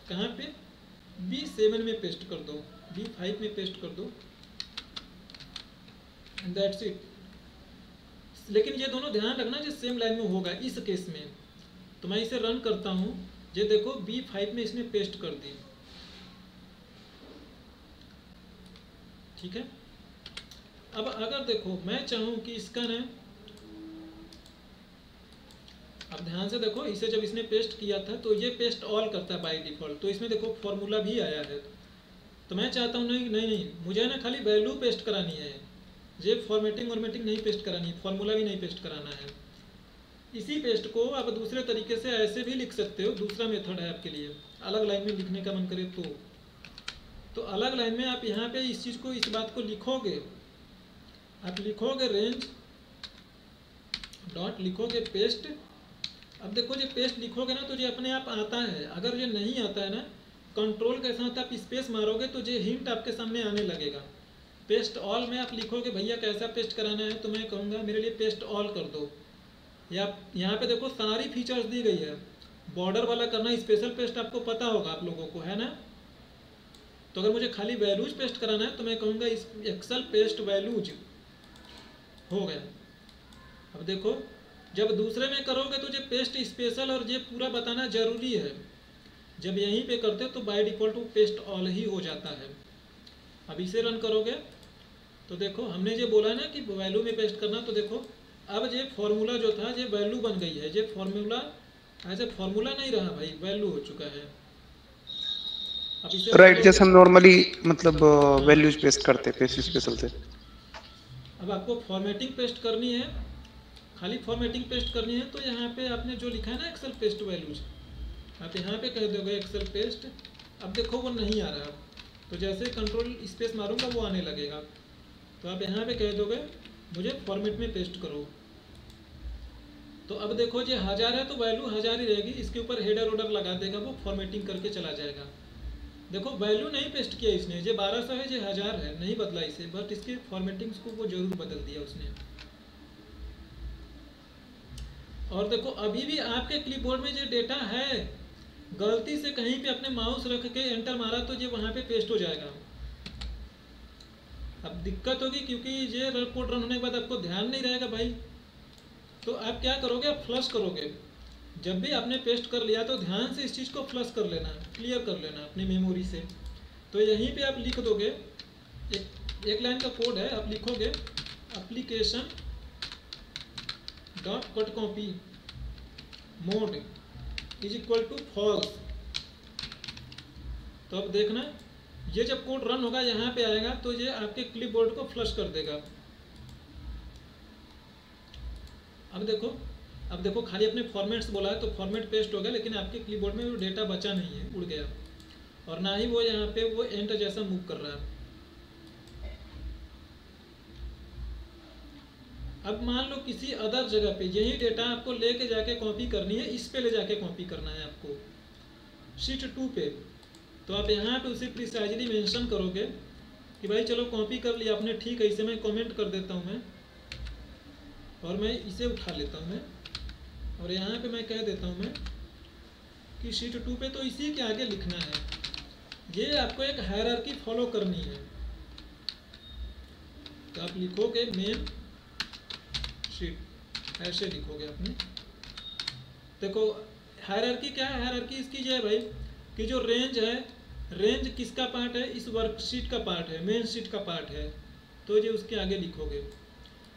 कहाँ पे? B7 में पेस्ट कर दो, B5 में पेस्ट कर दो, एंड दैट्स इट। लेकिन ये दोनों ध्यान रखना जो सेम लाइन में होगा इस केस में। तो मैं इसे रन करता हूँ, ये देखो B5 में इसने पेस्ट कर दी, ठीक है। अब अगर देखो मैं चाहूँ कि इसका ना, अब ध्यान से देखो, इसे जब इसने पेस्ट किया था तो ये पेस्ट ऑल करता है बाय डिफ़ॉल्ट। तो इसमें देखो फॉर्मूला भी आया है। तो मैं चाहता हूँ नहीं, मुझे ना खाली वैल्यू पेस्ट करानी है, ये फॉर्मेटिंग नहीं पेस्ट करानी है, फॉर्मूला भी नहीं पेस्ट कराना है। इसी पेस्ट को आप दूसरे तरीके से ऐसे भी लिख सकते हो, दूसरा मेथड है आपके लिए। अलग लाइन में लिखने का मन करे तो अलग लाइन में आप यहाँ पे इस चीज़ को, इस बात को लिखोगे। आप लिखोगे रेंज डॉट, लिखोगे पेस्ट। अब देखो ये पेस्ट लिखोगे ना तो ये अपने आप आता है। अगर ये नहीं आता है ना, कंट्रोल के साथ आप स्पेस मारोगे तो ये हिंट आपके सामने आने लगेगा। पेस्ट ऑल में आप लिखोगे भैया कैसा पेस्ट कराना है, तो मैं कहूँगा मेरे लिए पेस्ट ऑल कर दो। या यहाँ पे देखो सारी फीचर्स दी गई है। बॉर्डर वाला करना, स्पेशल पेस्ट आपको पता होगा आप लोगों को, है ना। तो अगर मुझे खाली वैल्यूज पेस्ट कराना है तो मैं कहूँगा इस एक्सेल पेस्ट वैल्यूज हो गया। अब देखो जब दूसरे में करोगे तो जो पेस्ट स्पेशल और ये पूरा बताना जरूरी है। जब यहीं पे करते हो तो बाय डिफ़ॉल्ट वो पेस्ट ऑल ही हो जाता है। अब इसे रन करोगे तो देखो हमने जो बोला ना कि वैल्यू में पेस्ट करना, तो देखो अब ये फॉर्मूला जो था ये वैल्यू बन गई है। ये फॉर्मूला ऐसे फॉर्मूला नहीं रहा भाई, वैल्यू हो चुका है। अब इसे राइट, जैसे हम नॉर्मली मतलब वैल्यूज पेस्ट करते पेस्ट स्पेशल से। अब आपको फॉर्मेटिंग पेस्ट करनी है, खाली फॉर्मेटिंग पेस्ट करनी है, तो यहाँ पे आपने जो लिखा है ना एक्सेल पेस्ट वैल्यूज, आप यहाँ पे कह दोगे एक्सेल पेस्ट। अब देखो वो नहीं आ रहा, तो जैसे कंट्रोल स्पेस मारूंगा वो आने लगेगा। तो आप यहाँ पे कह दोगे मुझे फॉर्मेट में पेस्ट करो। तो अब देखो ये 1000 है तो वैल्यू 1000 ही रहेगी, इसके ऊपर हेडर ऑर्डर लगा देगा, वो फॉर्मेटिंग करके चला जाएगा। देखो वैल्यू नहीं पेस्ट किया इसने, ये 1200 है, ये 1000 है, नहीं बदला इसे, बट इसके फॉर्मेटिंग्स को वो जरूर बदल दिया उसने। और देखो अभी भी आपके क्लिपबोर्ड में जो डेटा है, गलती से कहीं पे अपने माउस रख के एंटर मारा तो ये वहाँ पे पेस्ट हो जाएगा। अब दिक्कत होगी क्योंकि ये कोड रन होने के बाद आपको ध्यान नहीं रहेगा भाई, तो आप क्या करोगे, आप फ्लश करोगे। जब भी आपने पेस्ट कर लिया तो ध्यान से इस चीज़ को फ्लश कर लेना, क्लियर कर लेना अपनी मेमोरी से। तो यहीं पे आप लिख दोगे, एक लाइन का कोड है, आप लिखोगे application dot cut copy mode is equal to false. तो अब देखना ये जब कोड रन होगा यहाँ पे आएगा तो ये आपके क्लिपबोर्ड को फ्लश कर देगा। अब देखो खाली अपने फॉर्मेट्स बोला है तो फॉर्मेट पेस्ट हो गया, लेकिन आपके क्लिपबोर्ड में वो डेटा बचा नहीं है, उड़ गया, और ना ही वो यहाँ पे वो एंटर जैसा मूव कर रहा है। अब मान लो किसी अदर जगह पे यही डेटा आपको लेके जाके कॉपी करनी है, इस पे ले जाके कॉपी करना है आपको शीट 2 पे। तो आप यहाँ पे उसे प्रिसाइजली मेंशन करोगे कि भाई चलो कॉपी कर लिया आपने, ठीक है, इसे मैं कमेंट कर देता हूँ मैं, और मैं इसे उठा लेता हूँ मैं, और यहाँ पे मैं कह देता हूँ मैं कि शीट 2 पे तो इसी के आगे लिखना है। ये आपको एक हायरार्की फॉलो करनी है। तो आप लिखोगे मेन शीट, ऐसे लिखोगे आपने। देखो हायरार्की क्या है, हायरार्की इसकी जो है भाई कि जो रेंज है, रेंज किसका पार्ट है, इस वर्कशीट का पार्ट है, मेन शीट का पार्ट है, तो ये उसके आगे लिखोगे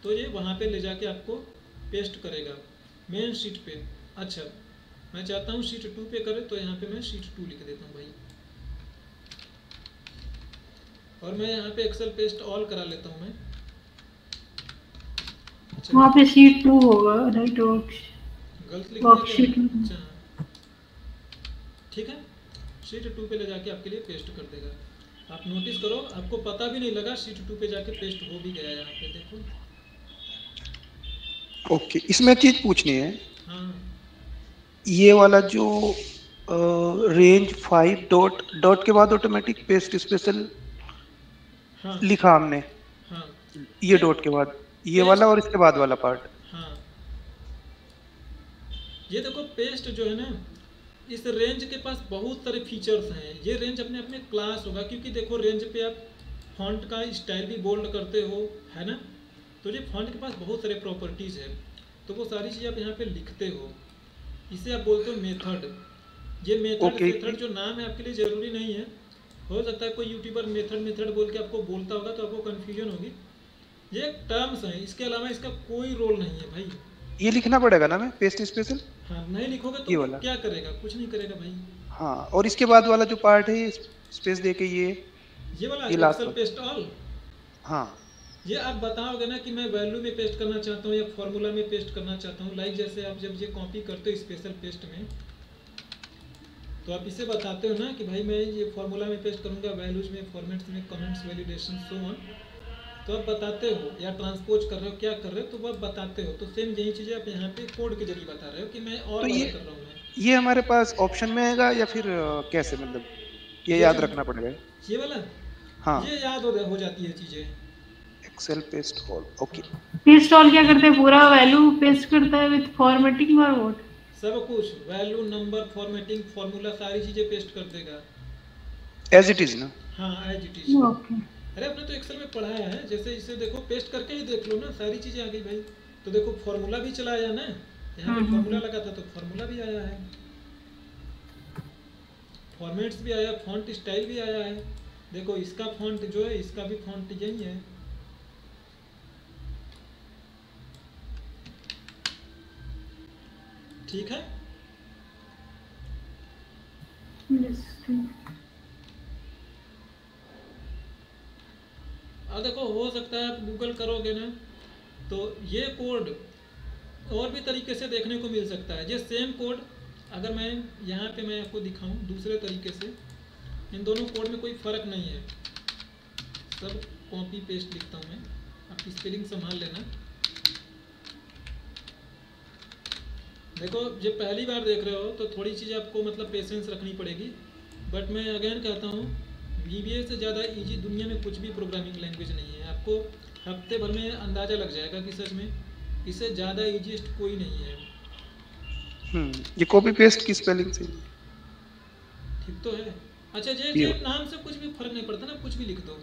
तो ये वहाँ पे ले जाके आपको पेस्ट करेगा मेन शीट पे। अच्छा मैं चाहता हूँ शीट 2 पे करे, तो यहाँ पे मैं शीट 2 लिख देता हूँ भाई, और मैं यहाँ पे एक्सेल पेस्ट ऑल करा लेता हूँ मैं। अच्छा वहाँ पे शीट 2 होगा राइट, गलत लिख दिया। अच्छा ठीक है, शीट 2 पे ले जाके आपके लिए पेस्ट कर देगा। आप नोटिस करो आपको पता भी नहीं लगा शीट 2 पे जाके पेस्ट हो भी गया। यहाँ पे देखो ओके, इसमें चीज पूछनी है। हाँ ये वाला जो रेंज 5 डॉट के बाद ऑटोमेटिक पेस्ट स्पेशल हाँ लिखा हमने, हाँ ये डॉट के बाद ये वाला और इसके बाद वाला पार्ट। हाँ ये देखो पेस्ट जो है ना, इस रेंज के पास बहुत सारे फीचर्स हैं। ये रेंज अपने आप में क्लास होगा, क्योंकि देखो रेंज पे आप फॉन्ट का स्टाइल भी बोल्ड करते हो, है ना, तो ये फॉन्ट के पास बहुत सारे प्रॉपर्टीज़ है, तो वो सारी चीज़ आप यहाँ पे लिखते हो। इसे आप बोलते हो मेथड। ये मेथड मेथड जो नाम है आपके लिए ज़रूरी नहीं है, हो सकता है कोई यूट्यूबर मेथड बोल के आपको बोलता होगा तो आपको कन्फ्यूजन होगी। ये टर्म्स हैं, इसके अलावा इसका कोई रोल नहीं है भाई। ये लिखना पड़ेगा ना मैं पेस्ट स्पेशल? हाँ नहीं लिखोगे तो क्या करेगा, कुछ नहीं करेगा भाई। हाँ, और इसके बाद वाला जो पार्ट है स्पेस देके ये वाला एक्सेल पेस्ट ऑल। हाँ ये आप बताओगे ना कि मैं वैल्यू में पेस्ट करना चाहता हूँ या फॉर्मूला में पेस्ट करना चाहता हूँ। लाइक जैसे आप जब ये कॉपी करते हो स्पेशल पेस्ट में, तो आप इसे बताते हो ना कि भाई मैं ये फॉर्मूला में पेस्ट करूँगा, वैल्यूज में, फॉर्मेट्स में, कमेंट्स, वैलिडेशन, सो ऑन, तो आप बताते हो, या ट्रांसपोज कर रहे हो, क्या कर रहे हो, तो वो आप बताते हो। तो सेम यही चीज़ें आप यहाँ पे कोड के जरिए बता रहे हो कि मैं और तो कर रहा हूँ। ये हमारे पास ऑप्शन में आएगा या फिर कैसे, मतलब ये याद रखना पड़ेगा ये वाला? हाँ ये याद हो जाती है चीज़ें। Excel paste all. Okay, paste all क्या करते हैं, पूरा वैल्यू पेस्ट करता है विद फॉर्मेटिंग और व्हाट, सब कुछ, वैल्यू, नंबर, फॉर्मेटिंग, फार्मूला, सारी चीजें पेस्ट कर देगा एज इट इज ना। हाँ एज इट इज। अरे आपने तो एक्सेल में पढ़ाया है, जैसे इसे देखो पेस्ट करके ही देख लो ना, सारी चीजें आ गई भाई। तो देखो फॉर्मूला भी चला आया ना, यहाँ पे फॉर्मूला लगा था तो फॉर्मूला भी आया है, फॉर्मेट्स भी आया, फॉन्ट स्टाइल भी आया है। देखो इसका फॉन्ट जो है, इसका भी फॉन्ट यही है। ठीक है, अब देखो हो सकता है आप गूगल करोगे ना तो ये कोड और भी तरीके से देखने को मिल सकता है। ये सेम कोड अगर मैं यहाँ पे मैं आपको दिखाऊं दूसरे तरीके से, इन दोनों कोड में कोई फ़र्क नहीं है, सब कॉपी पेस्ट लिखता हूँ मैं, आप स्पेलिंग संभाल लेना। देखो जब पहली बार देख रहे हो तो थोड़ी चीज़ आपको मतलब पेशेंस रखनी पड़ेगी, बट मैं अगेन कहता हूँ VBA से ज़्यादा इजी दुनिया में कुछ भी प्रोग्रामिंग लैंग्वेज नहीं है। आपको हफ्ते भर में अंदाज़ा लग जाएगा कि सच में इससे ज़्यादा इजीएस्ट कोई नहीं है। ये कॉपी पेस्ट की स्पेलिंग से ठीक तो है। अच्छा ये नाम से कुछ भी फर्क नहीं पड़ता ना, कुछ भी लिख दो।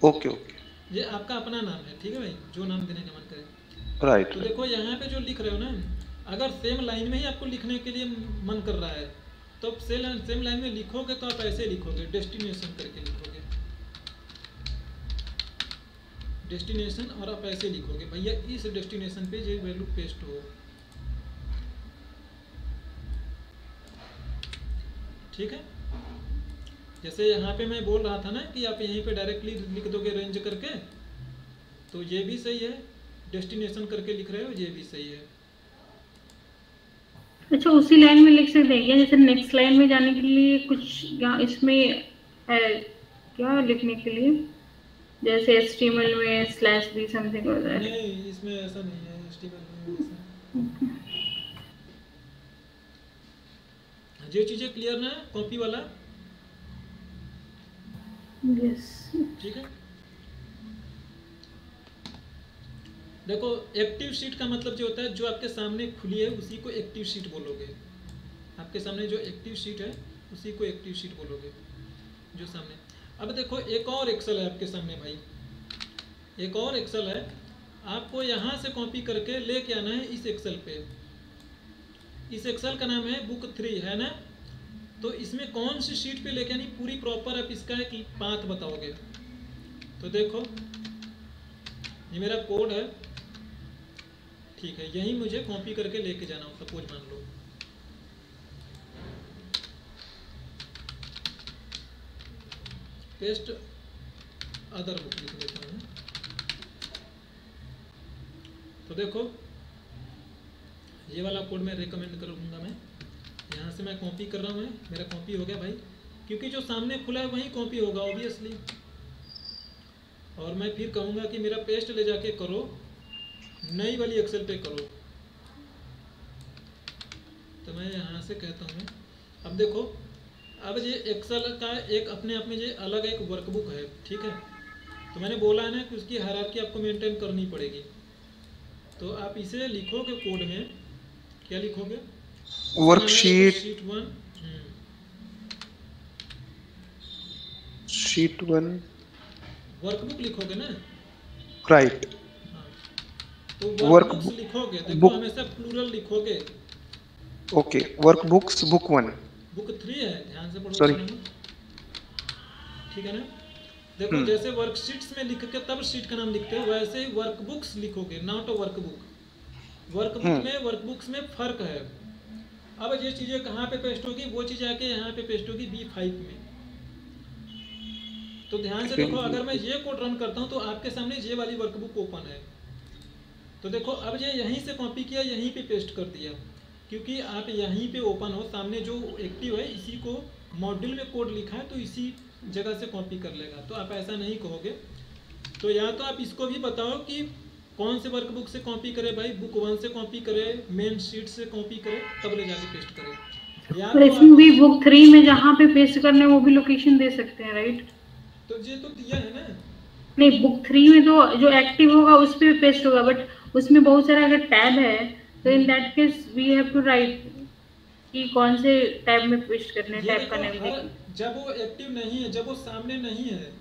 ओके ओके, ये आपका अपना नाम है, ठीक है भाई, जो नाम देने का मन करे। राइट। तो देखो यहाँ पे जो लिख रहे हो ना, अगर सेम लाइन में ही आपको लिखने के लिए मन कर रहा है तो सेम लाइन में लिखोगे तो आप ऐसे लिखोगे, डेस्टिनेशन करके लिखोगे, डेस्टिनेशन, और आप ऐसे लिखोगे भैया इस डेस्टिनेशन पे ये वैल्यू पेस्ट हो। ठीक है, जैसे यहाँ पे मैं बोल रहा था ना कि आप यहीं पे डायरेक्टली लिख दोगे रेंज करके, तो ये भी सही है, डेस्टिनेशन करके लिख रहे हो ये भी सही है। अच्छा उसी लाइन में लिख सकते हैं क्या, जैसे नेक्स्ट लाइन में जाने के लिए कुछ यहाँ इसमें है क्या लिखने के लिए, जैसे HTML में /b समथिंग होता है? नहीं, इसमें ऐसा नहीं है, HTML में ऐसा। ये चीजें क्लियर ना, कॉपी वाला? यस, ठीक है। देखो एक्टिव शीट का मतलब जो होता है, जो आपके सामने खुली है उसी को एक्टिव शीट बोलोगे। आपके सामने जो एक्टिव शीट है उसी को एक्टिव शीट बोलोगे, जो सामने। अब देखो एक और एक्सेल है आपके सामने भाई, एक और एक्सेल है, आपको यहाँ से कॉपी करके लेके आना है इस एक्सेल पे। इस एक्सेल का नाम है बुक 3 है ना, तो इसमें कौन सी शीट पे लेके आनी पूरी प्रॉपर आप इसका एक पाथ बताओगे। तो देखो ये मेरा कोड है, ठीक है, यही मुझे कॉपी करके लेके जाना हो। सपोज मान लो पेस्ट अदर बुक लिख देता हूँ। तो देखो ये वाला कोड मैं रिकमेंड करूँगा, मैं यहाँ से मैं कॉपी कर रहा हूँ, मेरा कॉपी हो गया भाई, क्योंकि जो सामने खुला है वही कॉपी होगा ऑब्वियसली। और मैं फिर कहूँगा कि मेरा पेस्ट ले जाके करो, नई वाली एक्सेल पे करो। तो मैं यहाँ से कहता हूँ, अब देखो अब ये एक्सेल का एक अपने आप में ये अलग एक वर्कबुक है, ठीक है। तो मैंने बोला है ना कि उसकी हायरार्की आपको मेंटेन करनी पड़ेगी। तो आप इसे लिखोगे कोड में, क्या लिखोगे? वर्कशीट शीट 1 शीट 1 वर्कबुक लिखोगे ना, राइट। तो वर्कबुक्स लिखोगे, देखो हमेशा प्लूरल लिखोगे। ओके, वर्कबुक्स बुक 1 बुक 3 है, ध्यान से पढ़ो। सॉरी, ठीक है ना। देखो जैसे वर्कशीट्स में लिख के तब शीट का नाम लिखते हो, वैसे ही वर्कबुक्स लिखोगे, नॉट अ वर्कबुक। वर्कबुक में वर्कबुक्स में फर्क है। अब ये चीज़ें कहाँ पे पेस्ट होगी, वो चीज़ आके यहाँ पे पेस्ट होगी B5 में। तो ध्यान से देखो, अगर मैं ये कोड रन करता हूँ तो आपके सामने ये वाली वर्कबुक ओपन है। तो देखो अब ये यहीं से कॉपी किया, यहीं पे पेस्ट कर दिया, क्योंकि आप यहीं पे ओपन हो, सामने जो एक्टिव है इसी को मॉड्यूल में कोड लिखा है तो इसी जगह से कॉपी कर लेगा। तो आप ऐसा नहीं कहोगे। तो या तो आप इसको भी बताओ कि कौन से वर्कबुक से कॉपी करे भाई, बुक 1 से कॉपी करे, मेन शीट से कॉपी करे, तब ले जाके पेस्ट करे। या तो इसमें भी बुक 3 में जहाँ पे पेस्ट करने वो भी लोकेशन दे सकते हैं, राइट? तो ये तो दिया है ना। नहीं, बुक 3 में तो जो एक्टिव होगा उस पे पेस्ट होगा, बट उसमें बहुत सारा अगर टैब है तो in that case we have to write कि कौन से टैब में पेस्ट करने है, टैब का नाम। जब वो एक्टिव नहीं है, जब वो सामने नहीं है,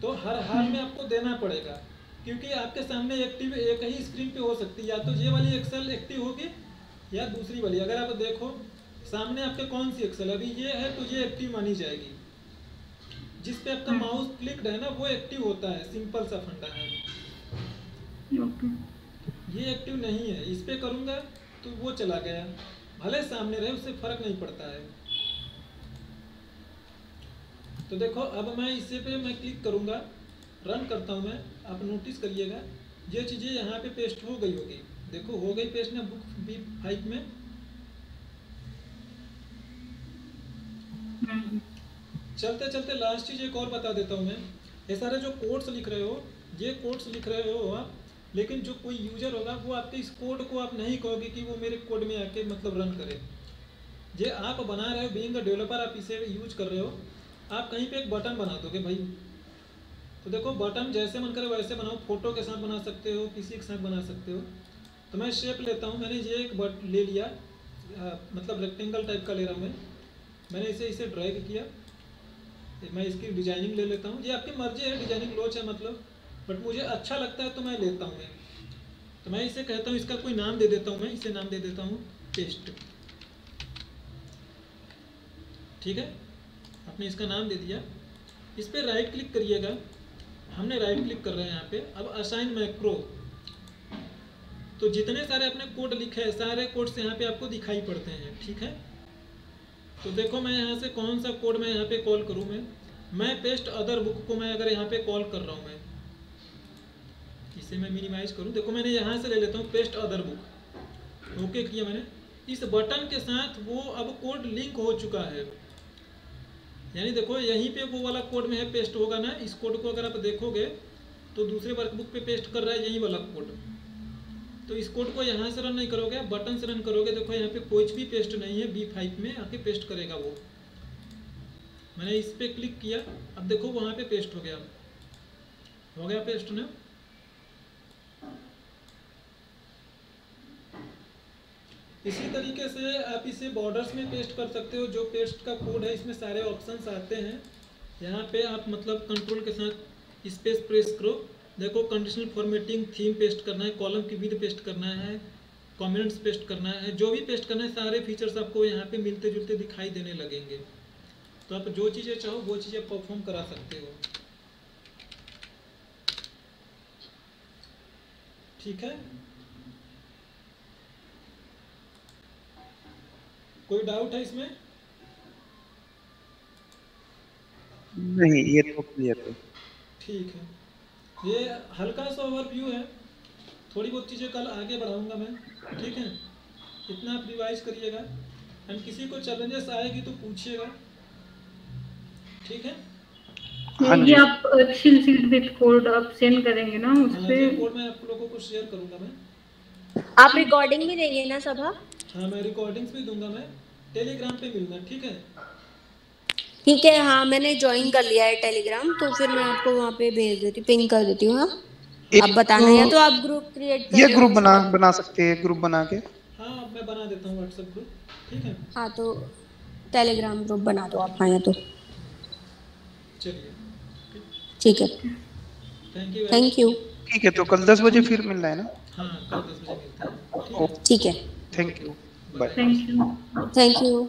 तो हर हाल में आपको देना पड़ेगा। क्योंकि आपके सामने एक्टिव एक ही स्क्रीन पे हो सकती है, या तो ये वाली एक्सेल एक्टिव होगी या दूसरी वाली। अगर आप देखो सामने आपके कौन सी एक्सेल, अभी ये है तो ये एक्टिव मानी जाएगी। जिस पे आपका माउस क्लिक्ड है ना वो एक्टिव होता है, सिंपल सा फंडा है। ये एक्टिव नहीं है, इस पे करूँगा तो वो चला गया, भले सामने रहे उससे फर्क नहीं पड़ता है। तो देखो अब मैं इसे पे मैं क्लिक करूँगा, रन करता हूँ मैं, आप नोटिस करिएगा ये चीज़ें यहाँ पे पेस्ट हो गई होगी। देखो हो गई पेस्ट ना बुक B5 में। चलते चलते लास्ट चीज़ एक और बता देता हूँ मैं। ये सारे जो कोड्स लिख रहे हो, ये कोड्स लिख रहे हो आप, लेकिन जो कोई यूजर होगा वो आपके इस कोड को आप नहीं कहोगे कि वो मेरे कोड में आके मतलब रन करे। ये आप बना रहे हो, बीइंग अ डेवलपर आप इसे यूज कर रहे हो, आप कहीं पे एक बटन बना दोगे भाई। तो देखो बटन जैसे मन करे वैसे बनाओ, फोटो के साथ बना सकते हो, किसी के साथ बना सकते हो। तो मैं शेप लेता हूँ, मैंने ये एक बट ले लिया, मतलब रेक्टेंगल टाइप का ले रहा हूँ मैंने इसे ड्रैग किया। मैं इसकी डिजाइनिंग ले लेता हूँ, ये आपकी मर्जी है, डिजाइनिंग लोच है मतलब, बट मुझे अच्छा लगता है तो मैं लेता हूँ। तो मैं इसे कहता हूँ, इसका कोई नाम दे देता हूँ, मैं इसे नाम दे देता हूँ पेस्ट। ठीक है, आपने इसका नाम दे दिया। इस पर राइट क्लिक करिएगा, हमने राइट क्लिक कर रहे हैं यहाँ पे। अब असाइन मैक्रो, तो जितने सारे अपने कोड लिखे हैं सारे कोड्स यहाँ पे आपको दिखाई पड़ते हैं। ठीक है, तो देखो मैं यहाँ से कौन सा कोड मैं यहाँ पे कॉल करूँ, मैं पेस्ट अदर बुक को मैं अगर यहाँ पे कॉल कर रहा हूँ, मैं इसे मैं मिनिमाइज करूँ। देखो मैंने यहाँ से ले लेता हूँ पेस्ट अदर बुक, ओके किया मैंने। इस बटन के साथ वो अब कोड लिंक हो चुका है, यानी देखो यहीं पे वो वाला कोड में है, पेस्ट होगा ना। इस कोड को अगर आप देखोगे तो दूसरे वर्कबुक पे पेस्ट कर रहा है यही वाला कोड। तो इस कोड को यहाँ से रन नहीं करोगे, बटन से रन करोगे। देखो यहाँ पे कोई भी पेस्ट नहीं है, B5 में आके पेस्ट करेगा वो। मैंने इस पे क्लिक किया, अब देखो वहाँ पे पेस्ट हो गया पेस्ट ना। इसी तरीके से आप इसे बॉर्डर्स में पेस्ट कर सकते हो। जो पेस्ट का कोड है इसमें सारे ऑप्शंस आते हैं, यहाँ पे आप मतलब कंट्रोल के साथ स्पेस प्रेस करो। देखो कंडीशनल फॉर्मेटिंग, थीम पेस्ट करना है, कॉलम की विड्थ पेस्ट करना है, कमेंट्स पेस्ट करना है, जो भी पेस्ट करना है सारे फीचर्स आपको यहाँ पे मिलते जुलते दिखाई देने लगेंगे। तो आप जो चीज़ें चाहो वो चीज़ें परफॉर्म करा सकते हो। ठीक है, कोई डाउट है इसमें? नहीं, ये तो क्लियर है। ठीक है, ये हल्का सा ओवरव्यू है, थोड़ी बहुत चीज़ें कल आगे बढ़ाऊंगा मैं। ठीक है, इतना आप रिवाइज करिएगा, एंड किसी को चैलेंजेस आएगी तो पूछिएगा। ठीक है, ये आप एक्सेल शीट विद कोड आप सेंड करेंगे ना उस पे? कोड मैं आप लोगों को शेयर करूंगा मैं। आप रिकॉर्डिंग भी देंगे ना सभा? हाँ, मैं रिकॉर्डिंग्स भी दूंगा। मैं टेलीग्राम पे मिलना। ठीक है, ठीक है, हाँ मैंने ज्वाइन कर लिया है टेलीग्राम, तो फिर मैं आपको वहाँ पे भेज देती हूँ, पिंग कर देती हूँ। हाँ, आप बताना या तो आप ग्रुप क्रिएट कर, ये ग्रुप बना सकते हैं, ग्रुप बना के। हाँ मैं बना देता हूँ व्हाट्सएप ग्रुप। ठीक है, हाँ तो टेलीग्राम ग्रुप बना दो आप। हाँ या तो चलिए, ठीक है, थैंक यू। ठीक है, तो कल 10 बजे फिर मिलना है ना? हाँ, कल 10 बजे मिलते हैं। ठीक है, thank you, bye. Thank you. Thank you.